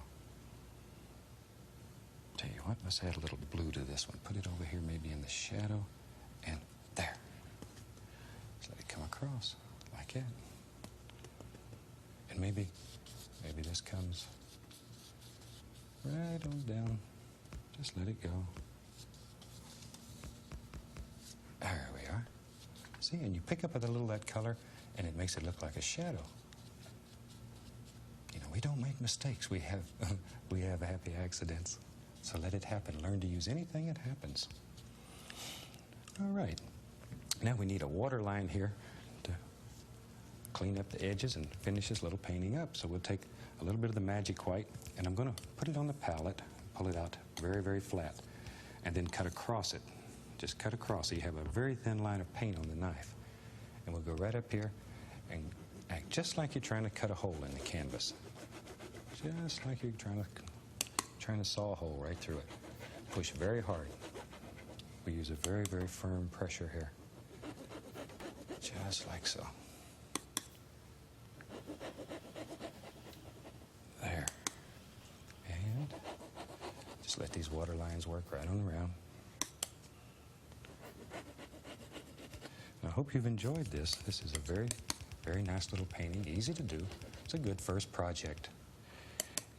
Tell you what, let's add a little blue to this one. Put it over here maybe in the shadow. And there. Just let it come across like that. And maybe this comes right on down. Just let it go. There we are. See, and you pick up a little of that color, and it makes it look like a shadow. You know, we don't make mistakes. We have happy accidents. So let it happen. Learn to use anything that happens. All right. Now we need a water line here to clean up the edges and finish this little painting up. So we'll take a little bit of the magic white, and I'm going to put it on the palette, pull it out very, very flat, and then cut across it. Just cut across so you have a very thin line of paint on the knife. And we'll go right up here and act just like you're trying to cut a hole in the canvas. Just like you're trying to saw a hole right through it. Push very hard. We use a very, very firm pressure here. Just like so. There. And just let these water lines work right on around. I hope you've enjoyed this. This is a very, very nice little painting, easy to do. It's a good first project.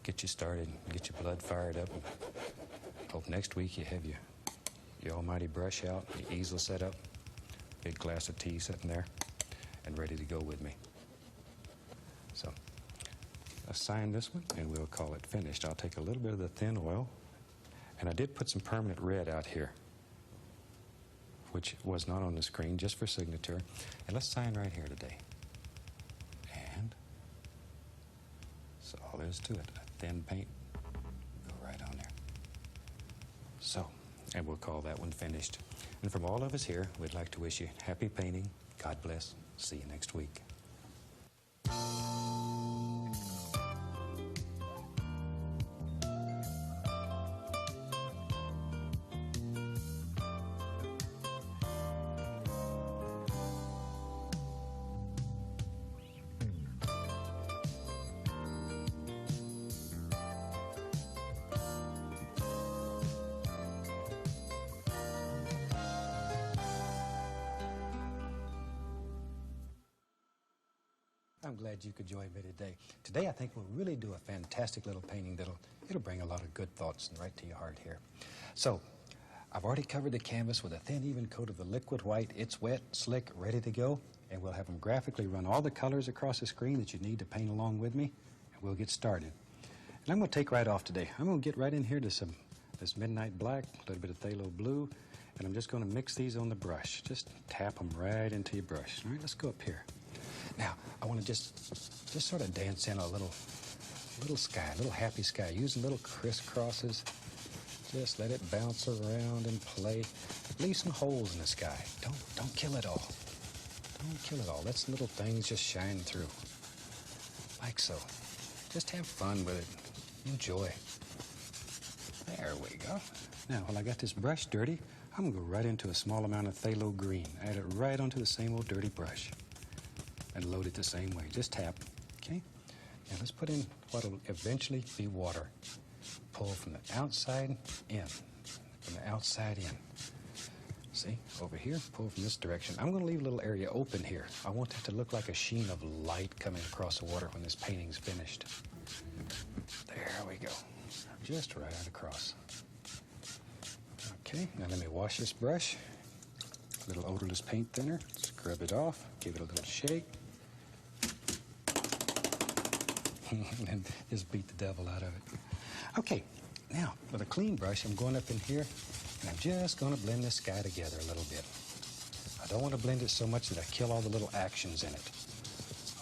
Get you started, get your blood fired up. Hope next week you have your almighty brush out, your easel set up, big glass of tea sitting there, and ready to go with me. So, let's sign this one, and we'll call it finished. I'll take a little bit of the thin oil, and I did put some permanent red out here, which was not on the screen, just for signature. And let's sign right here today. And so all there is to it, a thin paint, go right on there. So, and we'll call that one finished. And from all of us here, we'd like to wish you happy painting. God bless. See you next week. I'm glad you could join me today. Today I think we'll really do a fantastic little painting it'll bring a lot of good thoughts right to your heart here. So, I've already covered the canvas with a thin, even coat of the liquid white. It's wet, slick, ready to go, and we'll have them graphically run all the colors across the screen that you need to paint along with me, and we'll get started. And I'm going to take right off today. I'm going to get right in here to this midnight black, a little bit of phthalo blue, and I'm just going to mix these on the brush. Just tap them right into your brush. All right, let's go up here. Now, I want to just sort of dance in a little sky, a little happy sky, using little crisscrosses. Just let it bounce around and play. Leave some holes in the sky. Don't kill it all. Don't kill it all. Let some little things just shine through. Like so. Just have fun with it. Enjoy. There we go. Now, while I got this brush dirty, I'm going to go right into a small amount of phthalo green. Add it right onto the same old dirty brush. And load it the same way. Just tap. Okay? Now let's put in what will eventually be water. Pull from the outside in. From the outside in. See? Over here, pull from this direction. I'm going to leave a little area open here. I want it to look like a sheen of light coming across the water when this painting's finished. There we go. Just right across. Okay, now let me wash this brush. A little odorless paint thinner. Scrub it off. Give it a little shake. And just beat the devil out of it. Okay, now with a clean brush, I'm going up in here and I'm just going to blend this sky together a little bit. I don't want to blend it so much that I kill all the little actions in it.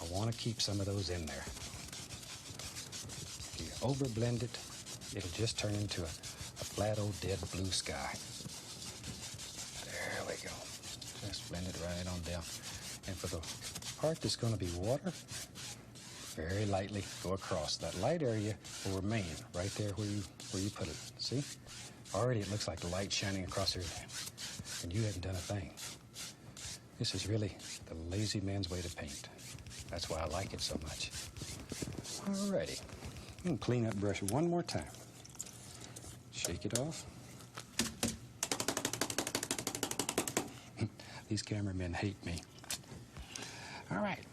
I want to keep some of those in there. If you over-blend it, it'll just turn into a flat old dead blue sky. There we go. Just blend it right on down. And for the part that's going to be water, very lightly go across. That light area will remain right there where you put it. See? Already it looks like the light shining across there, and you haven't done a thing. This is really the lazy man's way to paint. That's why I like it so much. Alrighty. I'm going to clean that brush one more time. Shake it off. These cameramen hate me. All right.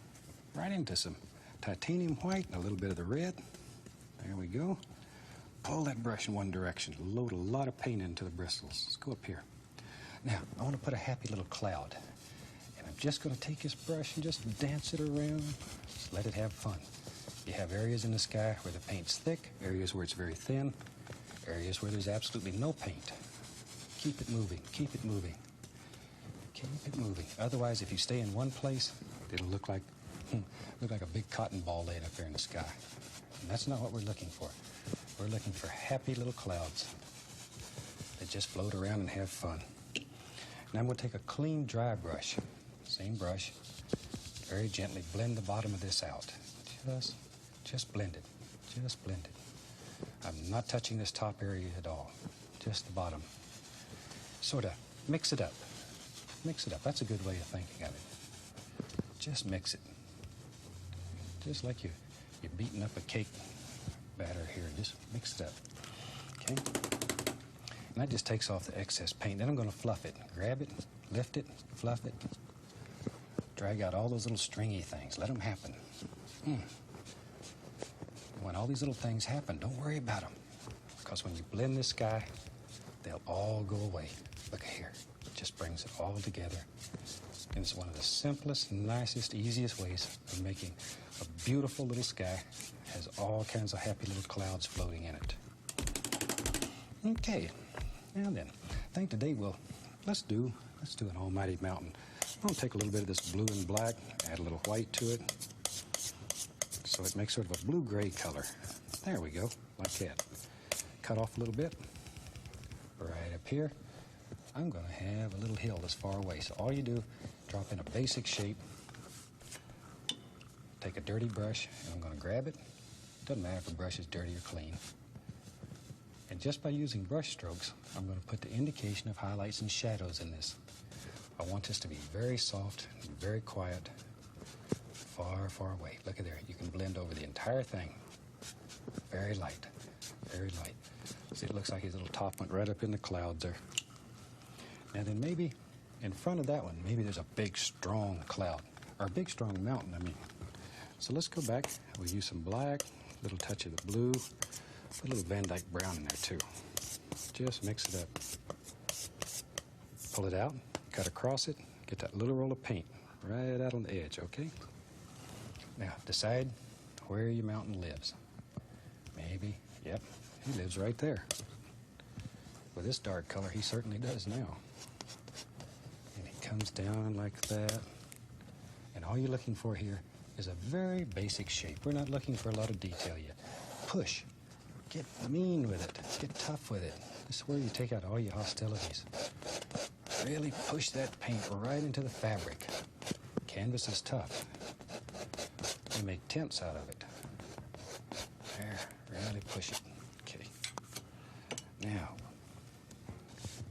Right into some titanium white and a little bit of the red. There we go. Pull that brush in one direction. Load a lot of paint into the bristles. Let's go up here. Now, I want to put a happy little cloud. And I'm just going to take this brush and just dance it around. Just let it have fun. You have areas in the sky where the paint's thick, areas where it's very thin, areas where there's absolutely no paint. Keep it moving. Keep it moving. Keep it moving. Otherwise, if you stay in one place, it'll look like a big cotton ball laid up there in the sky. And that's not what we're looking for. We're looking for happy little clouds that just float around and have fun. Now I'm going to take a clean, dry brush, same brush, very gently blend the bottom of this out. Just blend it. Just blend it. I'm not touching this top area at all, just the bottom. Sort of mix it up. Mix it up. That's a good way of thinking of it. Just mix it. Just like you're beating up a cake batter here. Just mix it up. Okay? And that just takes off the excess paint. Then I'm going to fluff it. Grab it, lift it, fluff it. Drag out all those little stringy things. Let them happen. When all these little things happen, don't worry about them. Because when you blend this sky, they'll all go away. Look here. It just brings it all together. And it's one of the simplest, nicest, easiest ways of making a beautiful little sky. It has all kinds of happy little clouds floating in it. Okay, now then, I think today let's do an almighty mountain. I'm going to take a little bit of this blue and black, add a little white to it, so it makes sort of a blue-gray color. There we go, like that. Cut off a little bit. Right up here, I'm going to have a little hill this far away. So all you do, drop in a basic shape, take a dirty brush, and I'm going to grab it. Doesn't matter if the brush is dirty or clean. And just by using brush strokes, I'm going to put the indication of highlights and shadows in this. I want this to be very soft and very quiet, far, far away. Look at there. You can blend over the entire thing. Very light, very light. See, it looks like his little top went right up in the clouds there. And then maybe in front of that one, maybe there's a big, strong cloud, or a big, strong mountain, I mean. So let's go back. We'll use some black, a little touch of the blue, put a little Van Dyke brown in there too. Just mix it up. Pull it out, cut across it, get that little roll of paint right out on the edge, okay? Now, decide where your mountain lives. Maybe, yep, he lives right there. With this dark color, he certainly does now. And he comes down like that. And all you're looking for here is a very basic shape. We're not looking for a lot of detail yet. Push. Get mean with it. Get tough with it. This is where you take out all your hostilities. Really push that paint right into the fabric. Canvas is tough. You make tents out of it. There, really push it. Okay. Now,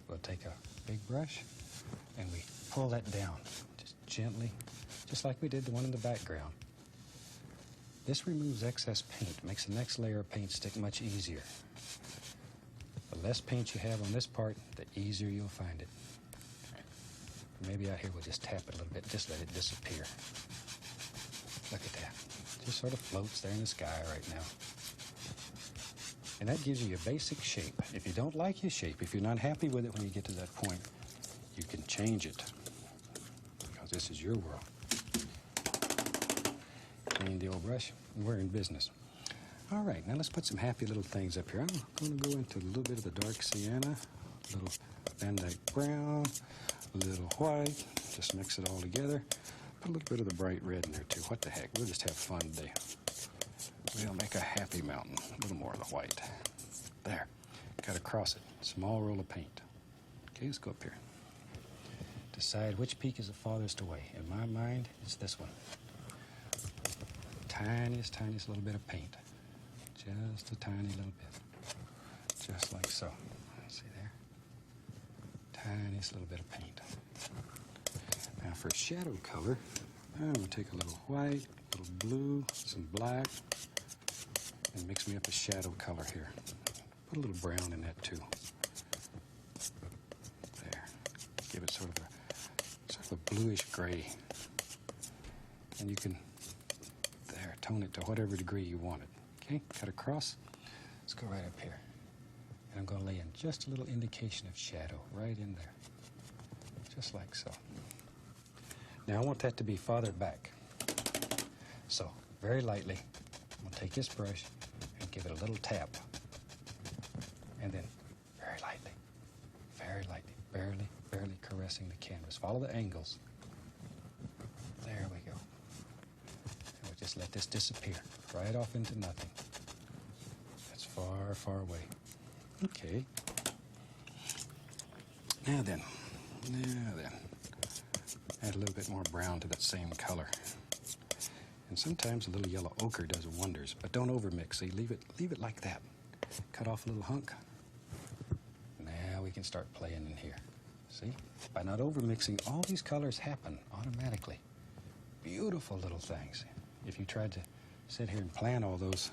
we'll take a big brush and we pull that down, just gently, just like we did the one in the background. This removes excess paint, makes the next layer of paint stick much easier. The less paint you have on this part, the easier you'll find it. Maybe out here we'll just tap it a little bit, just let it disappear. Look at that. Just sort of floats there in the sky right now. And that gives you your basic shape. If you don't like your shape, if you're not happy with it when you get to that point, you can change it. Because this is your world. Clean the old brush, and we're in business. All right, now let's put some happy little things up here. I'm going to go into a little bit of the dark sienna, a little Van Dyke brown, a little white, just mix it all together. Put a little bit of the bright red in there too. What the heck, we'll just have fun today. We'll make a happy mountain, a little more of the white. There, cut across it, small roll of paint. Okay, let's go up here. Decide which peak is the farthest away. In my mind, it's this one. Tiniest little bit of paint. Just a tiny little bit. Just like so. See there? Tiniest little bit of paint. Now for shadow color, I'm going to take a little white, a little blue, some black, and mix me up a shadow color here. Put a little brown in that too. There. Give it sort of a bluish gray. And you can, there, tone it to whatever degree you want it. Okay, cut across. Let's go right up here. And I'm going to lay in just a little indication of shadow right in there. Just like so. Now I want that to be farther back. So, very lightly, I'm going to take this brush and give it a little tap. And then, very lightly, barely caressing the canvas. Follow the angles. There we go. And we'll just let this disappear right off into nothing. That's far, far away. Okay. Now then. Add a little bit more brown to that same color. And sometimes a little yellow ochre does wonders, but don't overmix. See, leave it like that. Cut off a little hunk. Now we can start playing in here. See? By not overmixing, all these colors happen automatically. Beautiful little things. If you tried to sit here and plan all those,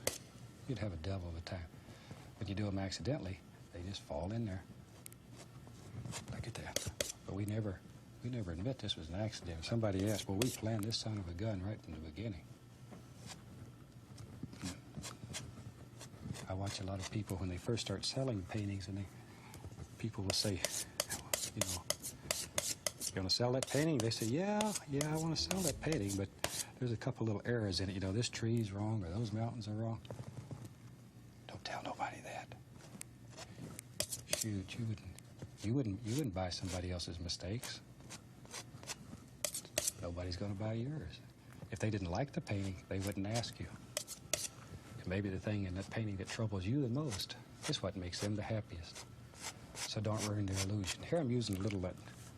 you'd have a devil of a time. When you do them accidentally, they just fall in there. Look at that. But we never admit this was an accident. Somebody asked, well, we planned this son of a gun right from the beginning. I watch a lot of people when they first start selling paintings, and people will say, you know, you want to sell that painting? They say, yeah, I want to sell that painting, but there's a couple little errors in it. You know, this tree's wrong or those mountains are wrong. Don't tell nobody that. Shoot, you wouldn't buy somebody else's mistakes. Nobody's going to buy yours. If they didn't like the painting, they wouldn't ask you. And maybe the thing in that painting that troubles you the most is what makes them the happiest. So don't ruin their illusion. Here I'm using a little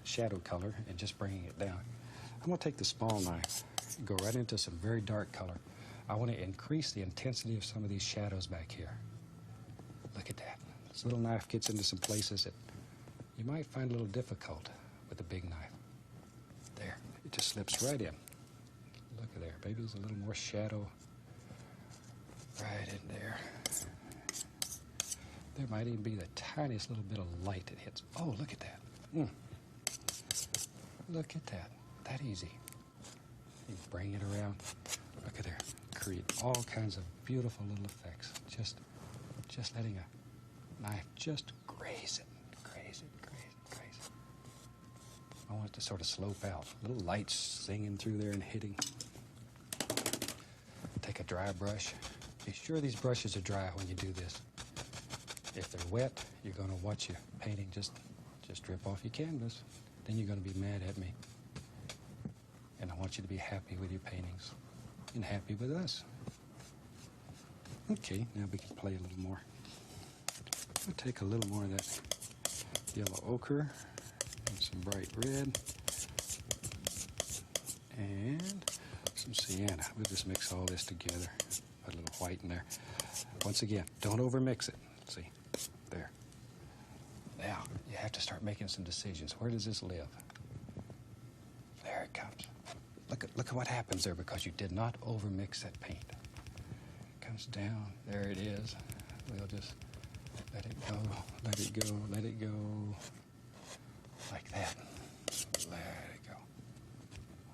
shadow color and just bringing it down. I'm going to take the small knife and go right into some very dark color. I want to increase the intensity of some of these shadows back here. Look at that. This little knife gets into some places that you might find a little difficult with a big knife. There. It just slips right in. Look at there. Maybe there's a little more shadow right in there. There might even be the tiniest little bit of light that hits. Oh, look at that. Look at that. That easy. You bring it around Look at there. Create all kinds of beautiful little effects. Just letting a knife just graze it. Graze it, graze it, graze it. I want it to sort of slope out. Little lights singing through there and hitting. Take a dry brush. Be sure these brushes are dry when you do this. If they're wet, you're going to watch your painting just drip off your canvas. Then you're going to be mad at me. And I want you to be happy with your paintings and happy with us. Okay, now we can play a little more. I'll take a little more of that yellow ochre and some bright red and some sienna. We'll just mix all this together. Put a little white in there. Once again, don't overmix it. See, there. Now, you have to start making some decisions. Where does this live? There it comes. Look at what happens there because you did not overmix that paint. It comes down. There it is. We'll just let it go, let it go, let it go. Like that. Let it go.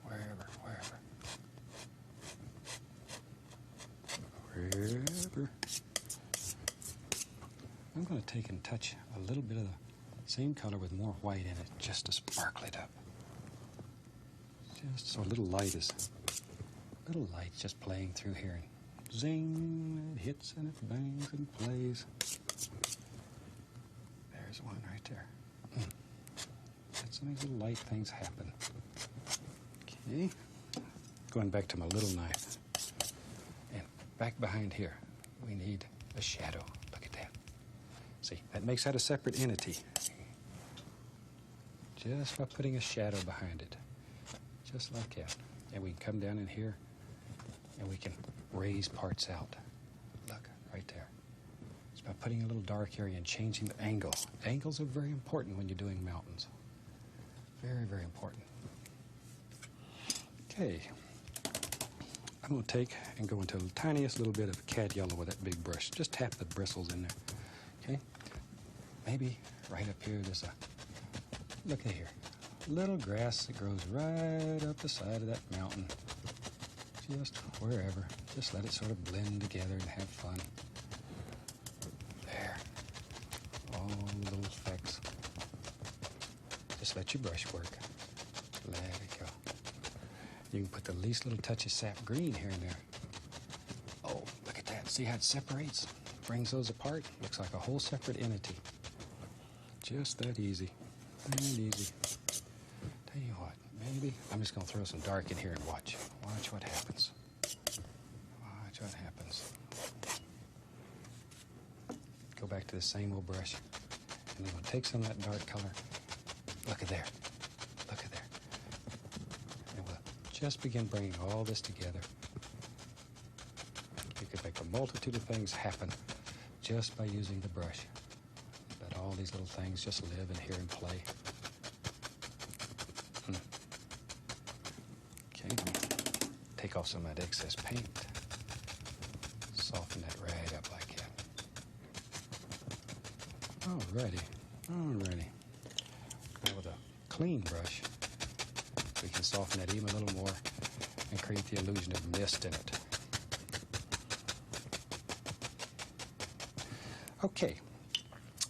Wherever. I'm going to take and touch a little bit of the same color with more white in it just to sparkle it up. Just so little light just playing through here. And zing, it hits and it bangs and plays. There's one right there. Let some of these little light things happen. Okay. Going back to my little knife. And back behind here, we need a shadow. Look at that. See, that makes that a separate entity. Just by putting a shadow behind it. Just like that. And we can come down in here and we can raise parts out. Look, right there. It's by putting a little dark area and changing the angle. Angles are very important when you're doing mountains. Very, very important. Okay. I'm going to take and go into the tiniest little bit of cat yellow with that big brush. Just tap the bristles in there. Okay? Maybe right up here there's a, look at here, little grass that grows right up the side of that mountain. Just wherever. Just let it sort of blend together and have fun. There. All the little effects. Just let your brush work. Let it go. You can put the least little touch of sap green here and there. Oh, look at that. See how it separates? Brings those apart. Looks like a whole separate entity. Just that easy. That easy. Tell you what, maybe I'm just going to throw some dark in here and watch. Watch what happens. Watch what happens. Go back to the same old brush. And I'm going to take some of that dark color. Look at there. Look at there. And we'll just begin bringing all this together. You could make a multitude of things happen just by using the brush. Let all these little things just live and hear and play. Okay, take off some of that excess paint. Soften that rag up like that. Alrighty. Now with a clean brush, we can soften that even a little more and create the illusion of mist in it. Okay,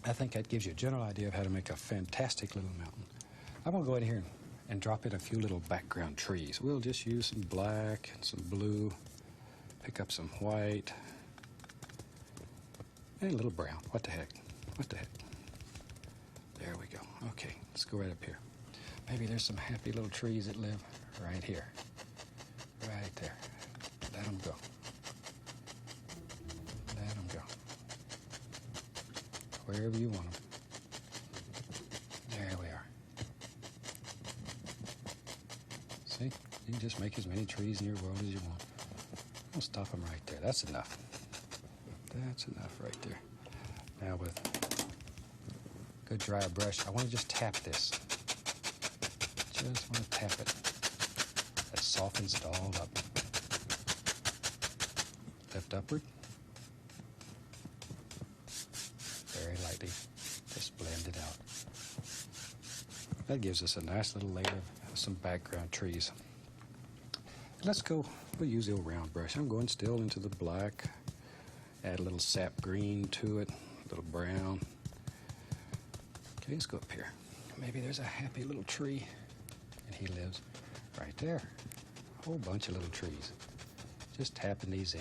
I think that gives you a general idea of how to make a fantastic little mountain. I'm going to go in here and drop in a few little background trees. We'll just use some black and some blue, pick up some white, and a little brown. What the heck? There we go. Okay, let's go right up here. Maybe there's some happy little trees that live right here. Right there. Let them go. Let them go. Wherever you want them. There we are. See? You can just make as many trees in your world as you want. I'll stop them right there. That's enough. That's enough right there. Now with a good dry brush, I want to just tap this. Just want to tap it. That softens it all up. Lift upward. Very lightly. Just blend it out. That gives us a nice little layer of some background trees. Let's go we'll use the old round brush. I'm going still into the black. Add a little sap green to it, a little brown. Okay, let's go up here. Maybe there's a happy little tree, and he lives right there. A whole bunch of little trees. Just tapping these in.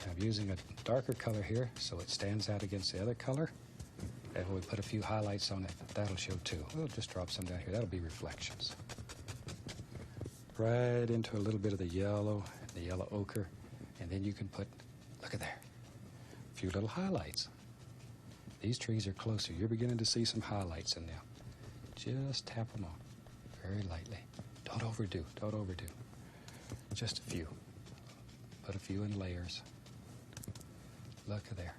And I'm using a darker color here so it stands out against the other color. And when we put a few highlights on it, that'll show too. We'll just drop some down here. That'll be reflections. Right into a little bit of the yellow ochre, and then you can put, look at there, a few little highlights. These trees are closer. You're beginning to see some highlights in them. Just tap them on very lightly. Don't overdo, don't overdo. Just a few. Put a few in layers. Look at there.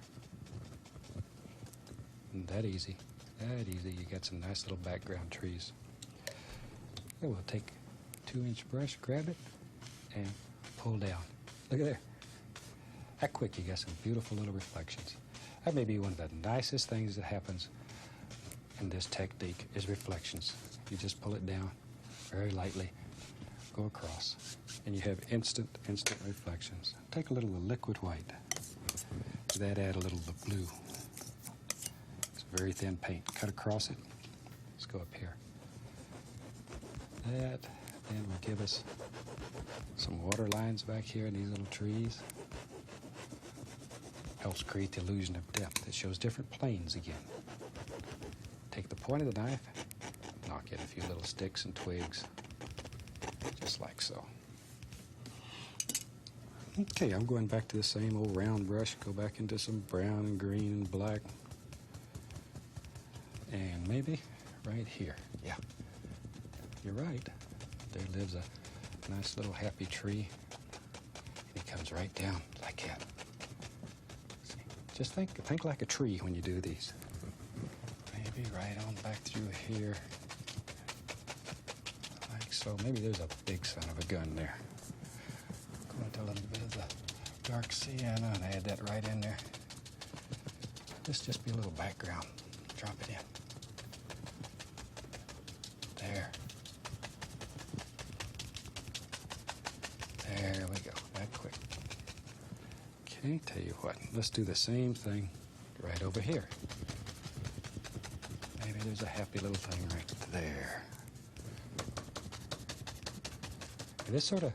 And that easy, that easy. You got some nice little background trees. Then we'll take a 2-inch brush, grab it, and pull down. Look at there. That quick, you got some beautiful little reflections. That may be one of the nicest things that happens in this technique is reflections. You just pull it down very lightly, go across, and you have instant reflections. Take a little of the liquid white. To that, add a little of the blue. It's a very thin paint. Cut across it. Let's go up here. That then will give us some water lines back here in these little trees. Helps create the illusion of depth. It shows different planes again. Take the point of the knife, knock in a few little sticks and twigs, just like so. Okay, I'm going back to the same old round brush. Go back into some brown and green and black. And maybe right here. Yeah, you're right. There lives a nice little happy tree. And he comes right down like that. Just think like a tree when you do these. Maybe right on back through here. Like so. Maybe there's a big son of a gun there. Go into a little bit of the dark sienna and add that right in there. This just be a little background. Drop it in. There. There we go. That quick. Okay, tell you what, let's do the same thing right over here. Maybe there's a happy little thing right there. And this sort of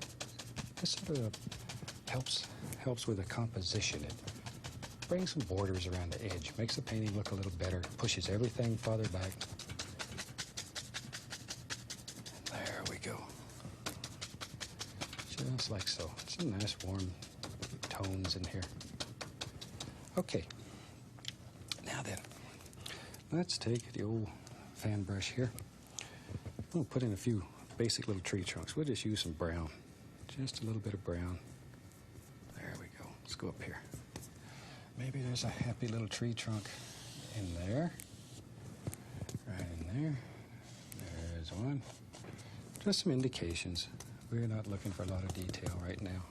helps with the composition. It brings some borders around the edge, makes the painting look a little better, pushes everything farther back. There we go. Just like so. Some nice warm tones in here. Okay, now then, let's take the old fan brush here. We'll put in a few basic little tree trunks. We'll just use some brown, just a little bit of brown. There we go. Let's go up here. Maybe there's a happy little tree trunk in there. Right in there. There's one. Just some indications. We're not looking for a lot of detail right now.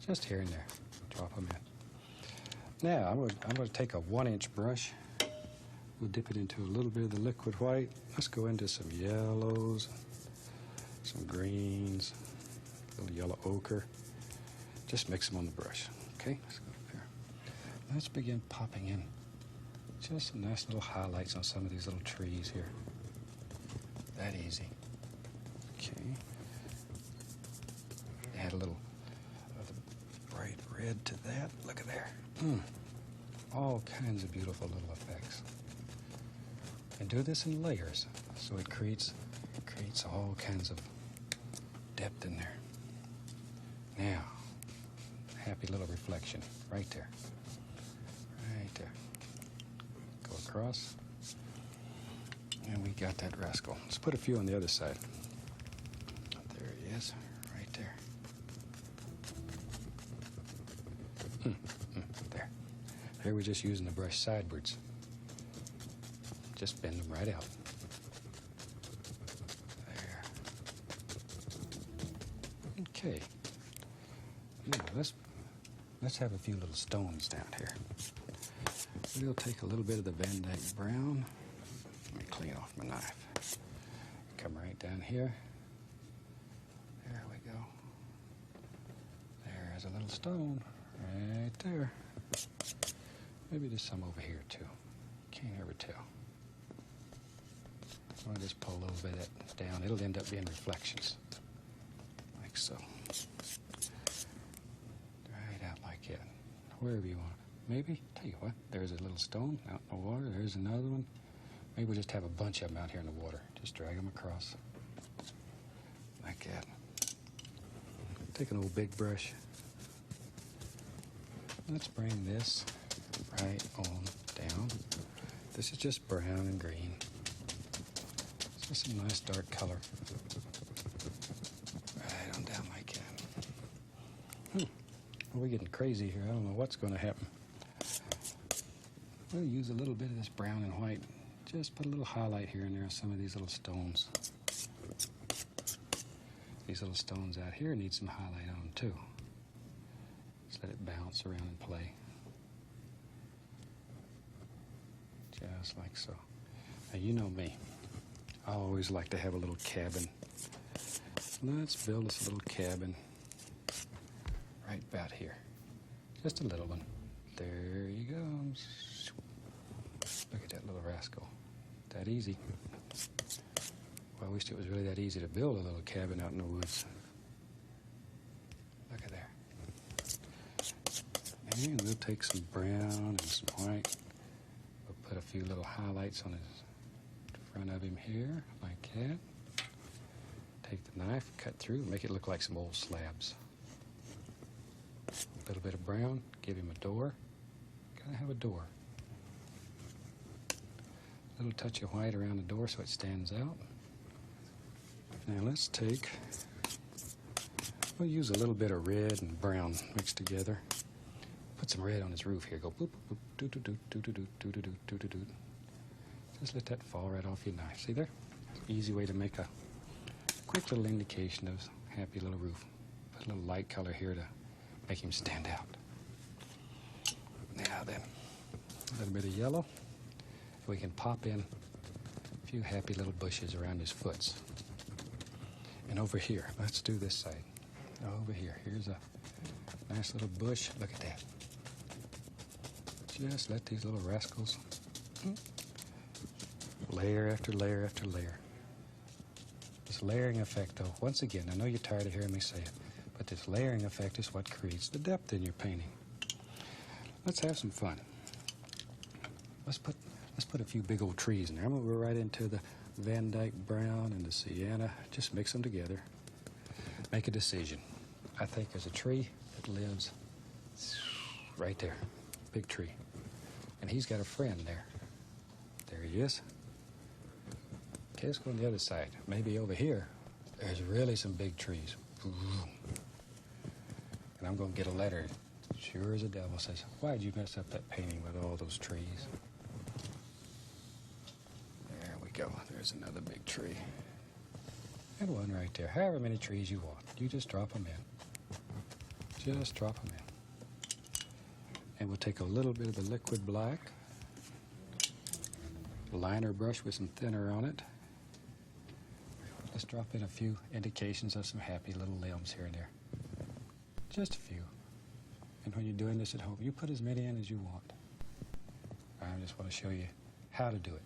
Just here and there. Drop them in. Now, I'm going to take a 1-inch brush. We'll dip it into a little bit of the liquid white. Let's go into some yellows, some greens, a little yellow ochre. Just mix them on the brush. Okay, let's go up here. Let's begin popping in just some nice little highlights on some of these little trees here. That easy. Okay. Add a little of the bright red to that. Look at there. All kinds of beautiful little effects. And do this in layers, so it creates all kinds of depth in there. Now, happy little reflection right there. Right there. Go across. And we got that rascal. Let's put a few on the other side. There he is, right there. There. There we're just using the brush sidewards. Just bend them right out. There. Okay. Now let's have a few little stones down here. We'll take a little bit of the Van Dyke brown. Let me clean off my knife. Come right down here. we go. There's a little stone right there. Maybe there's some over here too. Can't ever tell. I'm going to just pull a little bit of that down. It'll end up being reflections. Like so. Right out like that. Wherever you want. Maybe, tell you what, there's a little stone out in the water. There's another one. Maybe we'll just have a bunch of them out here in the water. Just drag them across. Like that. Take an old big brush. Let's bring this right on down. This is just brown and green. It's just a nice dark color. Right on down like that. Well, we're getting crazy here. I don't know what's going to happen. We'll use a little bit of this brown and white. Just put a little highlight here and there on some of these little stones. These little stones out here need some highlight on them too. Just let it bounce around and play. Just like so. Now you know me. I always like to have a little cabin. Let's build us a little cabin right about here. Just a little one. There he goes. Look at that little rascal. That easy. Well, I wished it was really that easy to build a little cabin out in the woods. Look at there. And we'll take some brown and some white. We'll put a few little highlights on the front of him here, like that. Take the knife, cut through, make it look like some old slabs. A little bit of brown, give him a door. Gotta have a door. A little touch of white around the door so it stands out. Now let's take, we'll use a little bit of red and brown mixed together. Put some red on his roof here. Go boop, boop, doo doo doo doo doo doo doo doo doo doo doo. Just let that fall right off your knife. See there? Easy way to make a quick little indication of a happy little roof. Put a little light color here to make him stand out. Now then, a little bit of yellow. We can pop in a few happy little bushes around his foots. And over here, let's do this side. Over here, here's a nice little bush. Look at that. Just let these little rascals layer after layer after layer. This layering effect, though, once again, I know you're tired of hearing me say it, but this layering effect is what creates the depth in your painting. Let's have some fun. Let's put a few big old trees in there. I'm going to go right into the Van Dyke Brown and the Sienna. Just mix them together. Make a decision. I think there's a tree that lives right there. Big tree. And he's got a friend there. There he is. Okay, let's go on the other side. Maybe over here, there's really some big trees. And I'm going to get a letter. Sure as the devil says, why'd you mess up that painting with all those trees? There we go. There's another big tree. And one right there. However many trees you want. You just drop them in. Just drop them in. And we'll take a little bit of the liquid black. Liner brush with some thinner on it. Let's drop in a few indications of some happy little limbs here and there. Just a few. And when you're doing this at home, you put as many in as you want. I just want to show you how to do it.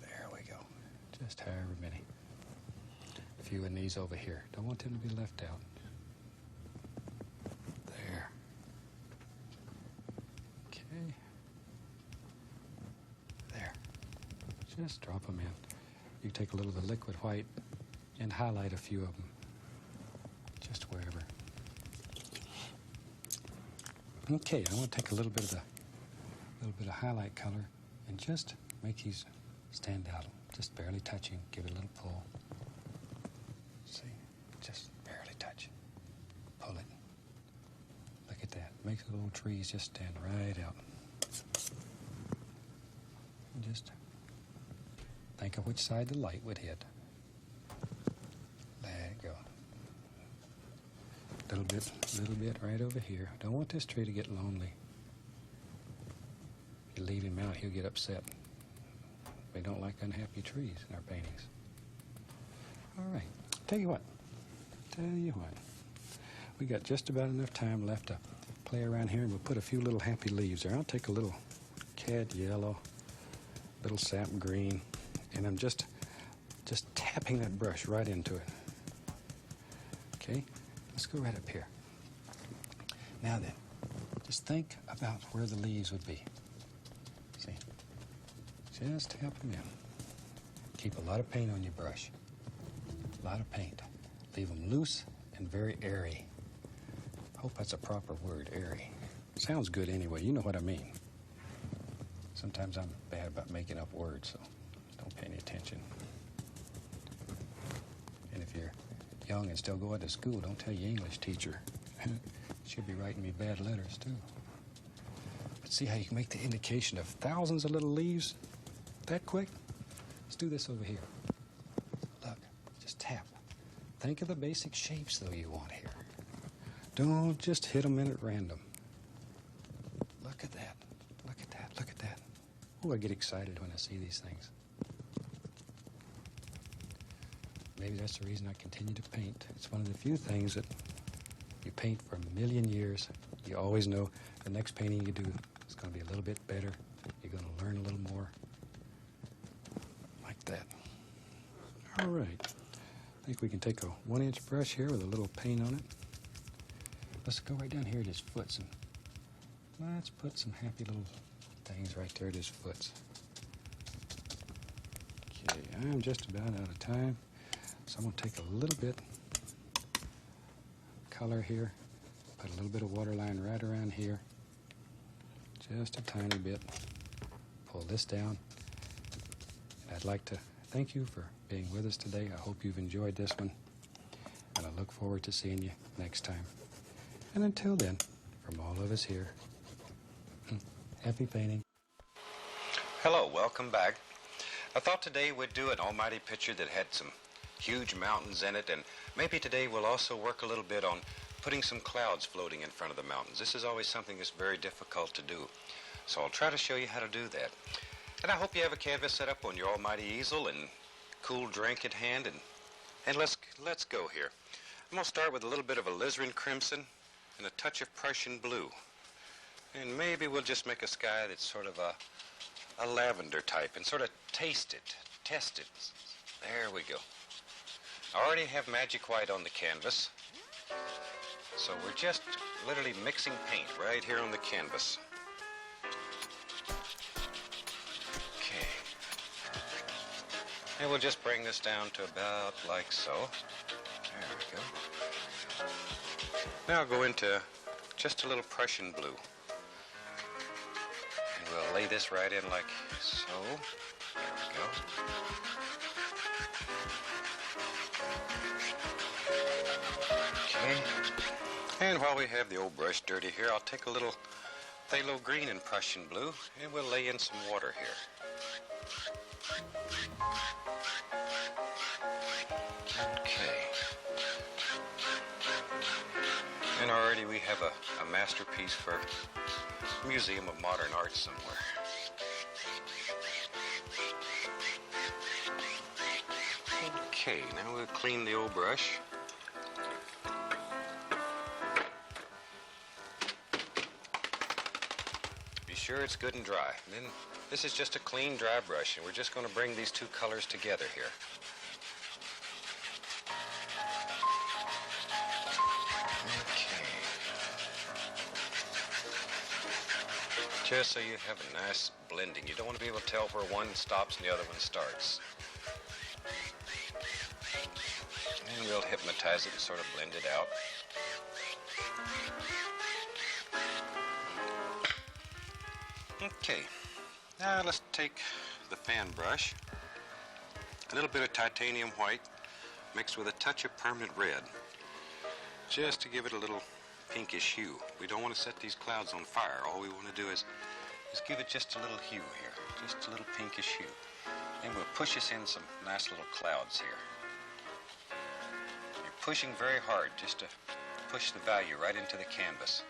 There we go. Just however many. A few in these over here. Don't want them to be left out. There. Okay. There. Just drop them in. You take a little of the liquid white and highlight a few of them. Just wherever. Okay, I want to take a little bit of highlight color and just make these stand out. Just barely touching. Give it a little pull. See, just barely touch. Pull it. Look at that. Makes the little trees just stand right out. And just think of which side the light would hit. Let it go. Little bit right over here. Don't want this tree to get lonely. If you leave him out, he'll get upset. We don't like unhappy trees in our paintings. All right. Tell you what. Tell you what, we got just about enough time left to play around here, and we'll put a few little happy leaves there. I'll take a little cad yellow, little sap green, and I'm just tapping that brush right into it. Okay, let's go right up here. Now then, just think about where the leaves would be. See, just tap them in. Keep a lot of paint on your brush. A lot of paint. Leave them loose and very airy. Hope that's a proper word, airy. Sounds good anyway, you know what I mean. Sometimes I'm bad about making up words, so don't pay any attention. And if you're young and still going to school, don't tell your English teacher. She'll be writing me bad letters, too. But see how you can make the indication of thousands of little leaves that quick? Let's do this over here. Look, just tap. Think of the basic shapes, though, you want here. Don't just hit them in at random. Look at that. Look at that. Look at that. Oh, I get excited when I see these things. Maybe that's the reason I continue to paint. It's one of the few things that you paint for a million years. You always know the next painting you do is going to be a little bit better. You're going to learn a little more. Like that. All right. I think we can take a 1-inch brush here with a little paint on it. Let's go right down here at his foots and let's put some happy little things right there at his foots. Okay, I'm just about out of time, so I'm going to take a little bit color here, put a little bit of waterline right around here, just a tiny bit. Pull this down. And I'd like to thank you for being with us today. I hope you've enjoyed this one, and I look forward to seeing you next time. And until then, from all of us here, happy painting. Hello, welcome back. I thought today we'd do an almighty picture that had some huge mountains in it, and maybe today we'll also work a little bit on putting some clouds floating in front of the mountains. This is always something that's very difficult to do, so I'll try to show you how to do that. And I hope you have a canvas set up on your almighty easel and cool drink at hand, and let's go here. I'm going to start with a little bit of alizarin crimson and a touch of Prussian blue. And maybe we'll just make a sky that's sort of a lavender type and sort of test it. There we go. I already have magic white on the canvas, so we're just literally mixing paint right here on the canvas. Okay. And we'll just bring this down to about like so. There we go. Now I'll go into just a little Prussian blue. And we'll lay this right in like so. There we go. Okay. And while we have the old brush dirty here, I'll take a little phthalo green and Prussian blue, and we'll lay in some water here. Okay. And already we have a masterpiece for a Museum of Modern Art somewhere. Okay, now we'll clean the old brush. Be sure it's good and dry. And then this is just a clean, dry brush, and we're just going to bring these two colors together here. Just so you have a nice blending. You don't want to be able to tell where one stops and the other one starts. And we'll hypnotize it and sort of blend it out. Okay, now let's take the fan brush, a little bit of titanium white mixed with a touch of permanent red, just to give it a little pinkish hue. We don't want to set these clouds on fire. All we want to do is give it just a little hue here, just a little pinkish hue. And we'll push us in some nice little clouds here. You're pushing very hard just to push the value right into the canvas.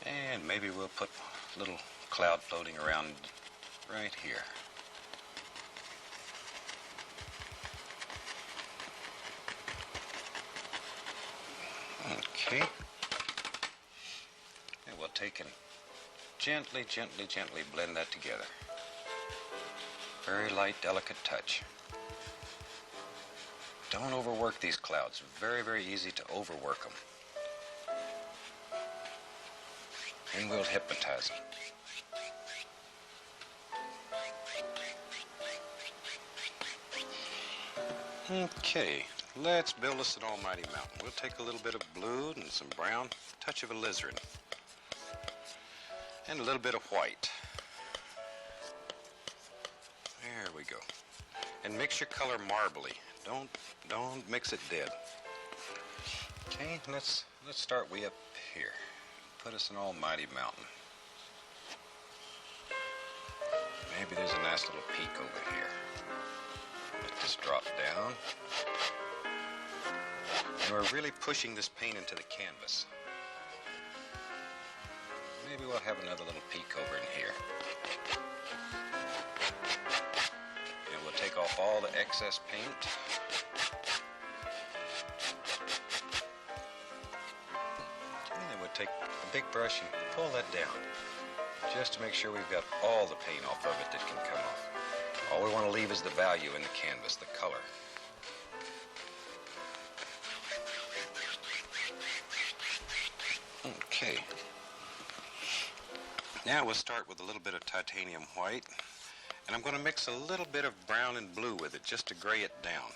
Okay. And maybe we'll put a little cloud floating around right here. Okay. And we'll take and gently, gently, gently blend that together. Very light, delicate touch. Don't overwork these clouds. Very, very easy to overwork them. And we'll hypnotize them. Okay, let's build us an almighty mountain. We'll take a little bit of blue and some brown, touch of alizarin, and a little bit of white. There we go. And mix your color marbly. Don't mix it dead. Okay, let's start way up here. Put us an almighty mountain. Maybe there's a nice little peak over here. Let this drop down. And we're really pushing this paint into the canvas. Maybe we'll have another little peak over in here. And we'll take off all the excess paint. And then we'll take a big brush and pull that down. Just to make sure we've got all the paint off of it that can come off. All we want to leave is the value in the canvas, the color. Okay. Now we'll start with a little bit of titanium white, and I'm going to mix a little bit of brown and blue with it just to gray it down.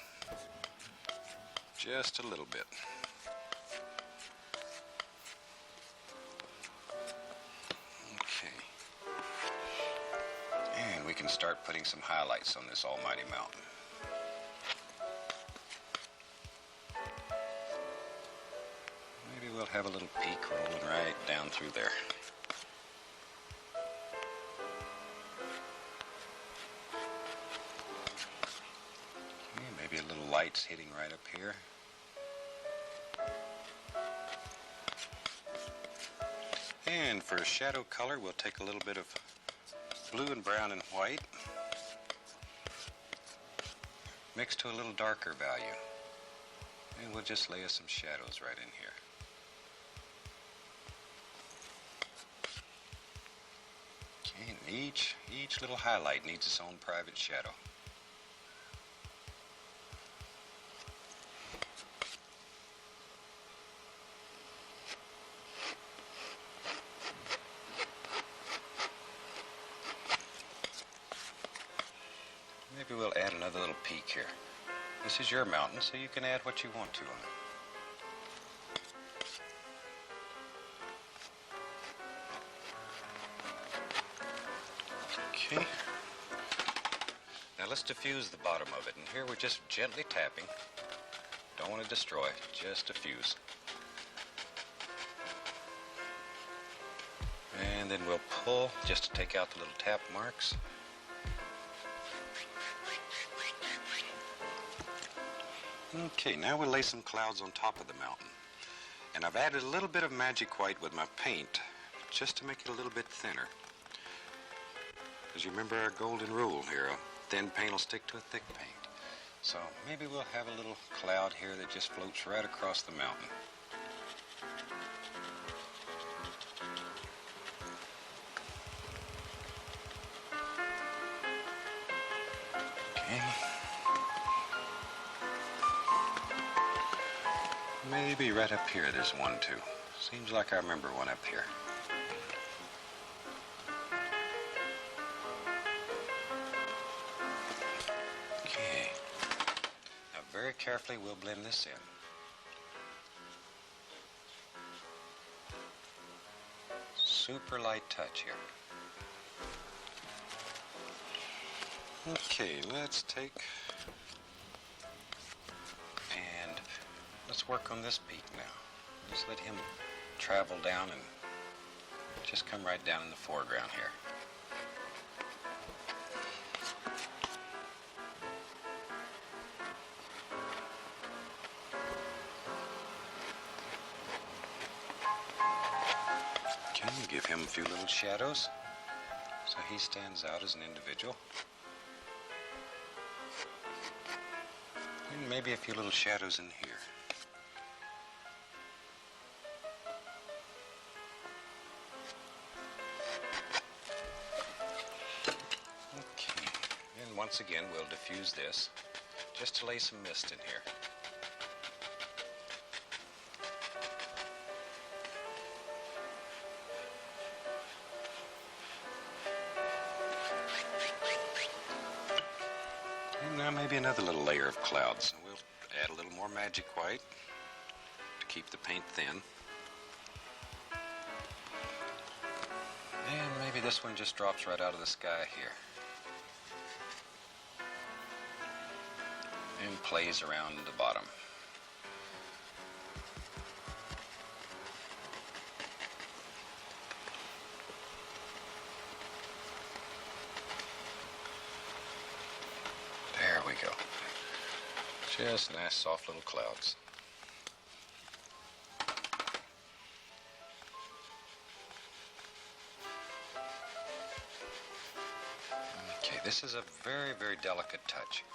Just a little bit. Okay. And we can start putting some highlights on this almighty mountain. Maybe we'll have a little peak rolling right down through there. Okay, maybe a little lights hitting right up here. And for a shadow color, we'll take a little bit of blue and brown and white, mixed to a little darker value. And we'll just lay us some shadows right in here. Okay, and each little highlight needs its own private shadow. Maybe we'll add another little peak here. This is your mountain, so you can add what you want to on it. Okay. Now let's diffuse the bottom of it. And here we're just gently tapping. Don't want to destroy, just diffuse. And then we'll pull just to take out the little tap marks. Okay, now we'll lay some clouds on top of the mountain. And I've added a little bit of magic white with my paint just to make it a little bit thinner. As you remember our golden rule here, a thin paint will stick to a thick paint. So maybe we'll have a little cloud here that just floats right across the mountain. Okay. Maybe right up here there's one too. Seems like I remember one up here. Okay. Now very carefully we'll blend this in. Super light touch here. Okay, let's take and let's work on this peak now. Just let him travel down and just come right down in the foreground here. Okay, give him a few little shadows so he stands out as an individual. And maybe a few little shadows in here. once again, we'll diffuse this just to lay some mist in here. And now maybe another little layer of clouds. We'll add a little more magic white to keep the paint thin. And maybe this one just drops right out of the sky here. And plays around the bottom. There we go. Just nice soft little clouds. Okay, this is a very, very delicate touch.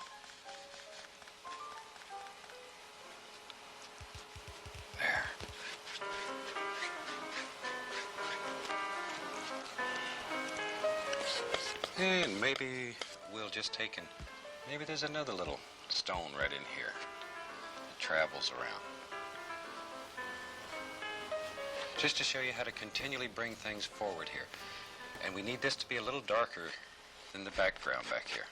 There. And maybe we'll just take and maybe there's another little stone right in here that travels around. Just to show you how to continually bring things forward here. And we need this to be a little darker than the background back here.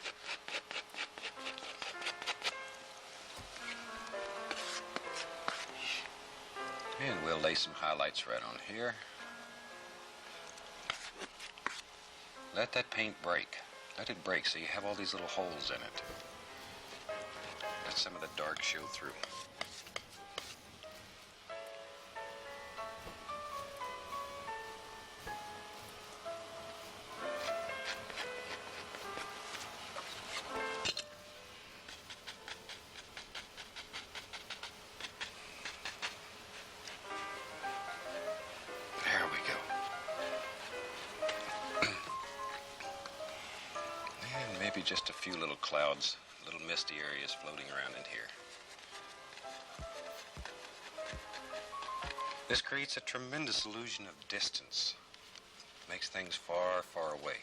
And we'll lay some highlights right on here. Let that paint break. Let it break so you have all these little holes in it. Let some of the dark show through. There we go. And maybe just a few little clouds, little misty areas floating around in here. This creates a tremendous illusion of distance. Makes things far, far away.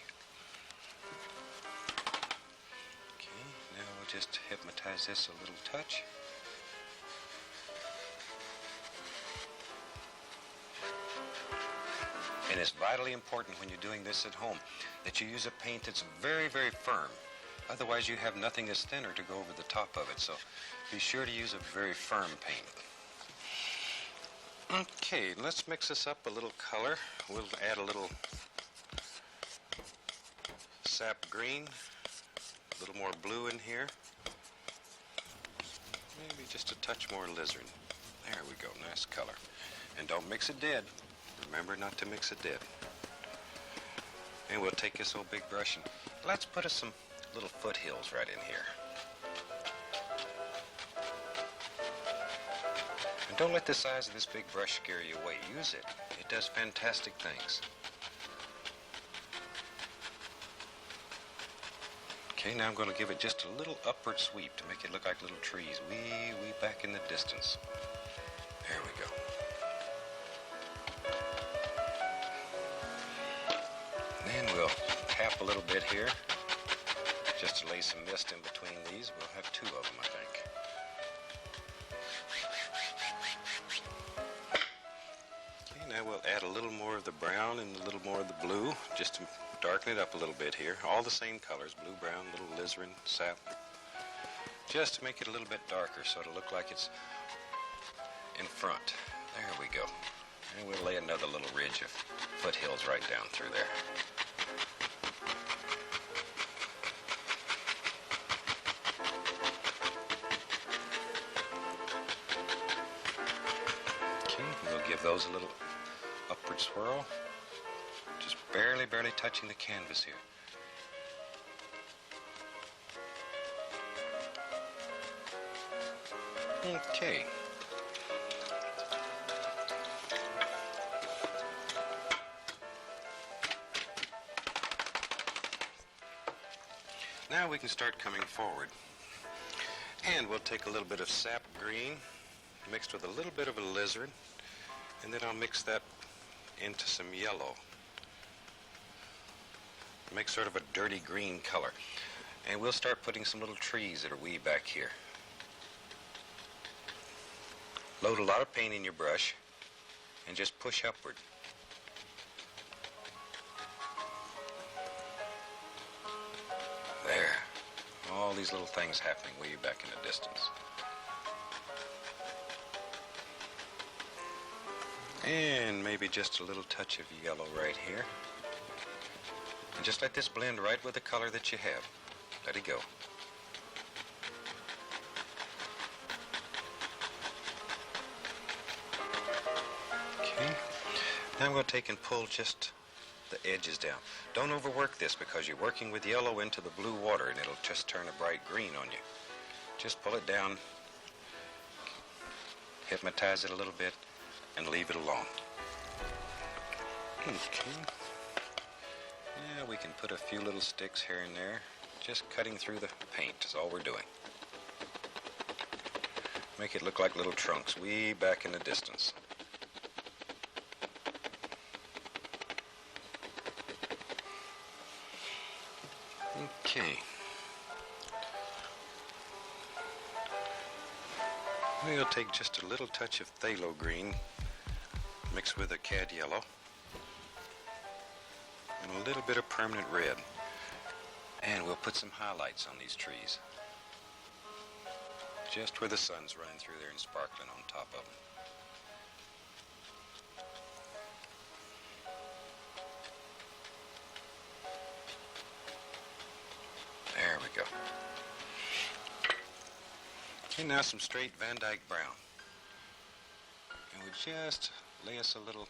Okay, now we'll just hypnotize this a little touch. And it's vitally important when you're doing this at home that you use a paint that's very, very firm. Otherwise, you have nothing that's thinner to go over the top of it. So be sure to use a very firm paint. Okay, let's mix this up a little color. We'll add a little sap green, a little more blue in here. Maybe just a touch more alizarin. There we go, nice color. And don't mix it dead. Remember not to mix it dead. And we'll take this old big brush and let's put us some little foothills right in here. And don't let the size of this big brush scare you away. Use it. It does fantastic things. Okay, now I'm going to give it just a little upward sweep to make it look like little trees way back in the distance. There we go. And we'll tap a little bit here, just to lay some mist in between these. We'll have two of them, I think. Okay, now we'll add a little more of the brown and a little more of the blue, just to darken it up a little bit here. All the same colors, blue, brown, little alizarin, sap. Just to make it a little bit darker so it'll look like it's in front. There we go. And we'll lay another little ridge of foothills right down through there. Give those a little upward swirl, just barely touching the canvas here. Okay. Now we can start coming forward. And we'll take a little bit of sap green mixed with a little bit of alizarin. And then I'll mix that into some yellow. Make sort of a dirty green color. And we'll start putting some little trees that are way back here. Load a lot of paint in your brush and just push upward. There. All these little things happening way back in the distance. And maybe just a little touch of yellow right here. And just let this blend right with the color that you have. Let it go. Okay. Now I'm going to take and pull just the edges down. Don't overwork this because you're working with yellow into the blue water and it'll just turn a bright green on you. Just pull it down, hypnotize it a little bit, and leave it alone. Okay. Now we can put a few little sticks here and there. Just cutting through the paint is all we're doing. Make it look like little trunks way back in the distance. Okay. We'll take just a little touch of phthalo green mixed with a cad yellow and a little bit of permanent red. And we'll put some highlights on these trees. Just where the sun's running through there and sparkling on top of them. There we go. Okay, now some straight Van Dyke brown. And we just lay us a little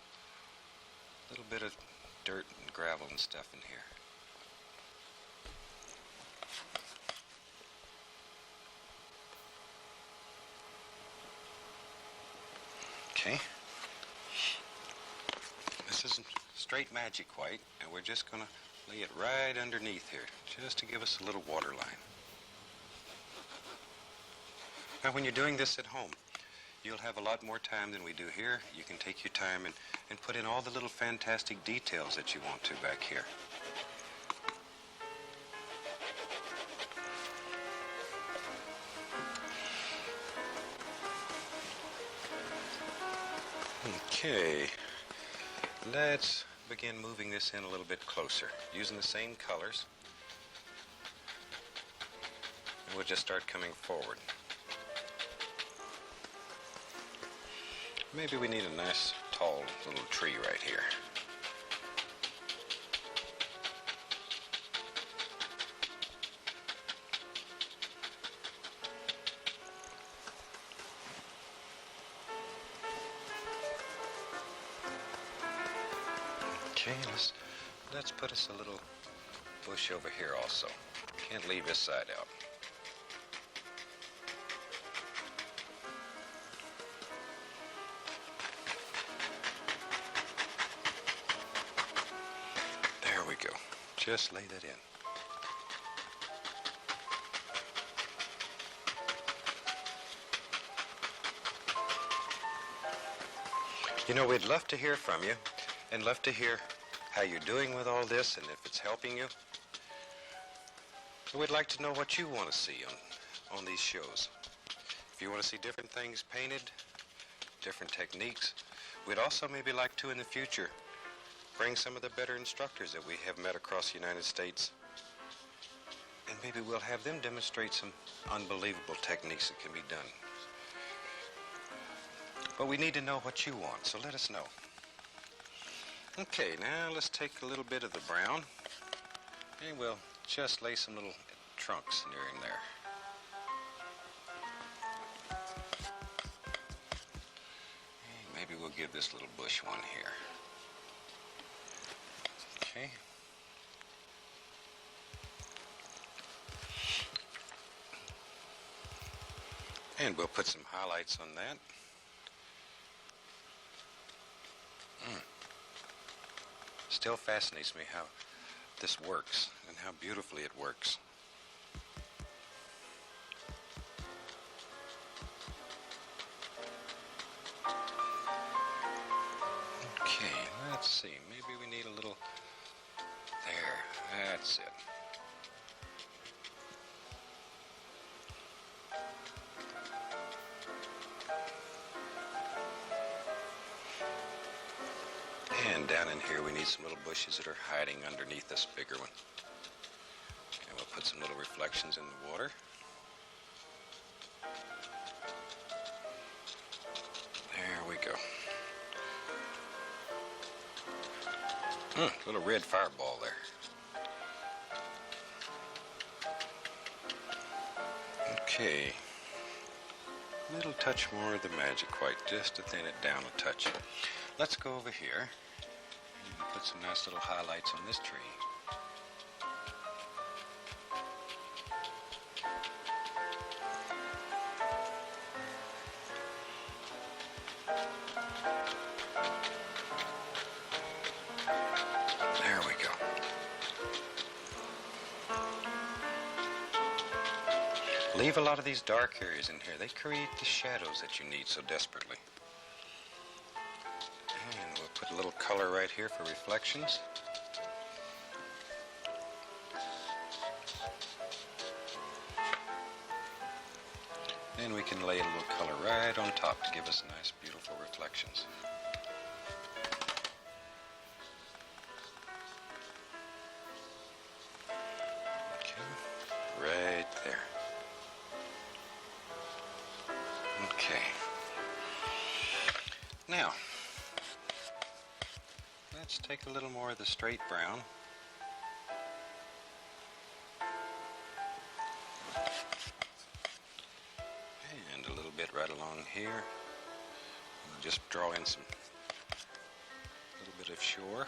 bit of dirt and gravel and stuff in here. Okay. This is straight magic white, and we're just going to lay it right underneath here, just to give us a little water line. Now, when you're doing this at home, you'll have a lot more time than we do here. You can take your time and put in all the little fantastic details that you want to back here. Okay, let's begin moving this in a little bit closer, using the same colors. And we'll just start coming forward. Maybe we need a nice, tall little tree right here. Okay, let's put us a little bush over here also. Can't leave this side out. There we go. Just lay that in. You know, we'd love to hear from you and love to hear how you're doing with all this and if it's helping you. So we'd like to know what you want to see on these shows. If you want to see different things painted, different techniques, we'd also maybe like to in the future bring some of the better instructors that we have met across the United States. And maybe we'll have them demonstrate some unbelievable techniques that can be done. But we need to know what you want, so let us know. Okay, now let's take a little bit of the brown and we'll just lay some little trunks near in there. And maybe we'll give this little bush one here. Okay. And we'll put some highlights on that. Still fascinates me how this works and how beautifully it works. Okay, let's see. Maybe we need a little... There, that's it. And down in here we need some little bushes that are hiding underneath this bigger one. And we'll put some little reflections in the water. There we go. Little red fireball there. Okay. A little touch more of the magic white, just to thin it down a touch. Let's go over here and put some nice little highlights on this tree. There we go. Leave a lot of these dark areas in here. They create the shadows that you need so desperately. And we'll put a little color right here for reflections. Then we can lay a little color right on top to give us nice, beautiful reflections. Okay, right there. Okay. Now, let's take a little more of the straight brown. And a little bit right along here. We'll just draw in some little bit of shore.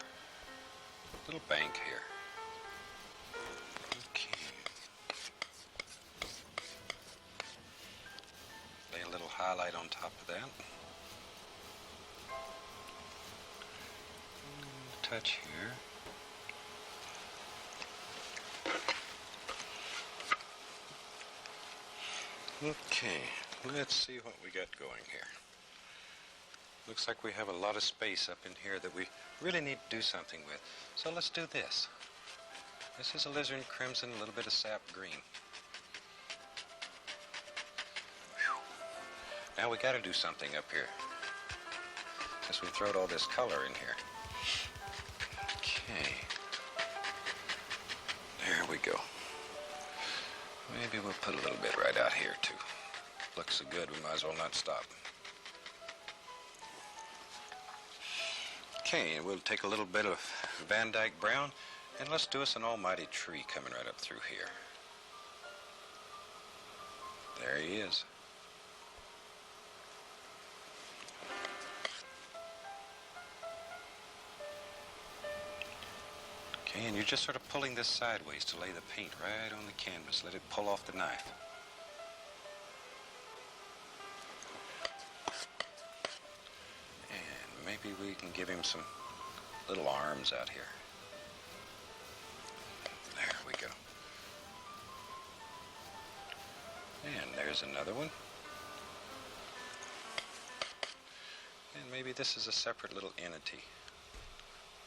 Little bank here. Okay. Lay a little highlight on top of that. Touch here. Okay, let's see what we got going here. Looks like we have a lot of space up in here that we really need to do something with. So let's do this. This is alizarin crimson, a little bit of sap green. Whew. Now we got to do something up here, since we throwed all this color in here. Okay. There we go. Maybe we'll put a little bit right out here too. Looks so good, we might as well not stop. Okay, and we'll take a little bit of Van Dyke brown, and let's do us an almighty tree coming right up through here. There he is. Okay, and you're just sort of pulling this sideways to lay the paint right on the canvas. Let it pull off the knife. And maybe we can give him some little arms out here. There we go. And there's another one. And maybe this is a separate little entity.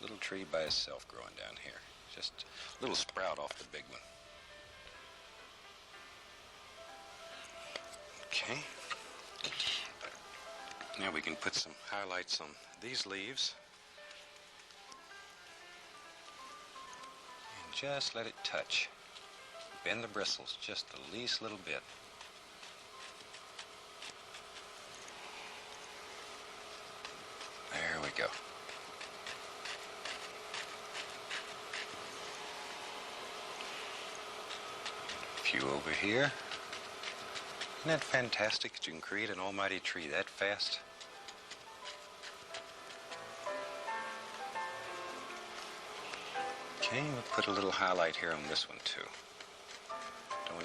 Little tree by itself growing down here. Just a little sprout off the big one. Okay. Now we can put some highlights on these leaves. And just let it touch. Bend the bristles just the least little bit. There we go. Few over here. Isn't that fantastic that you can create an almighty tree that fast? Okay, we'll put a little highlight here on this one too.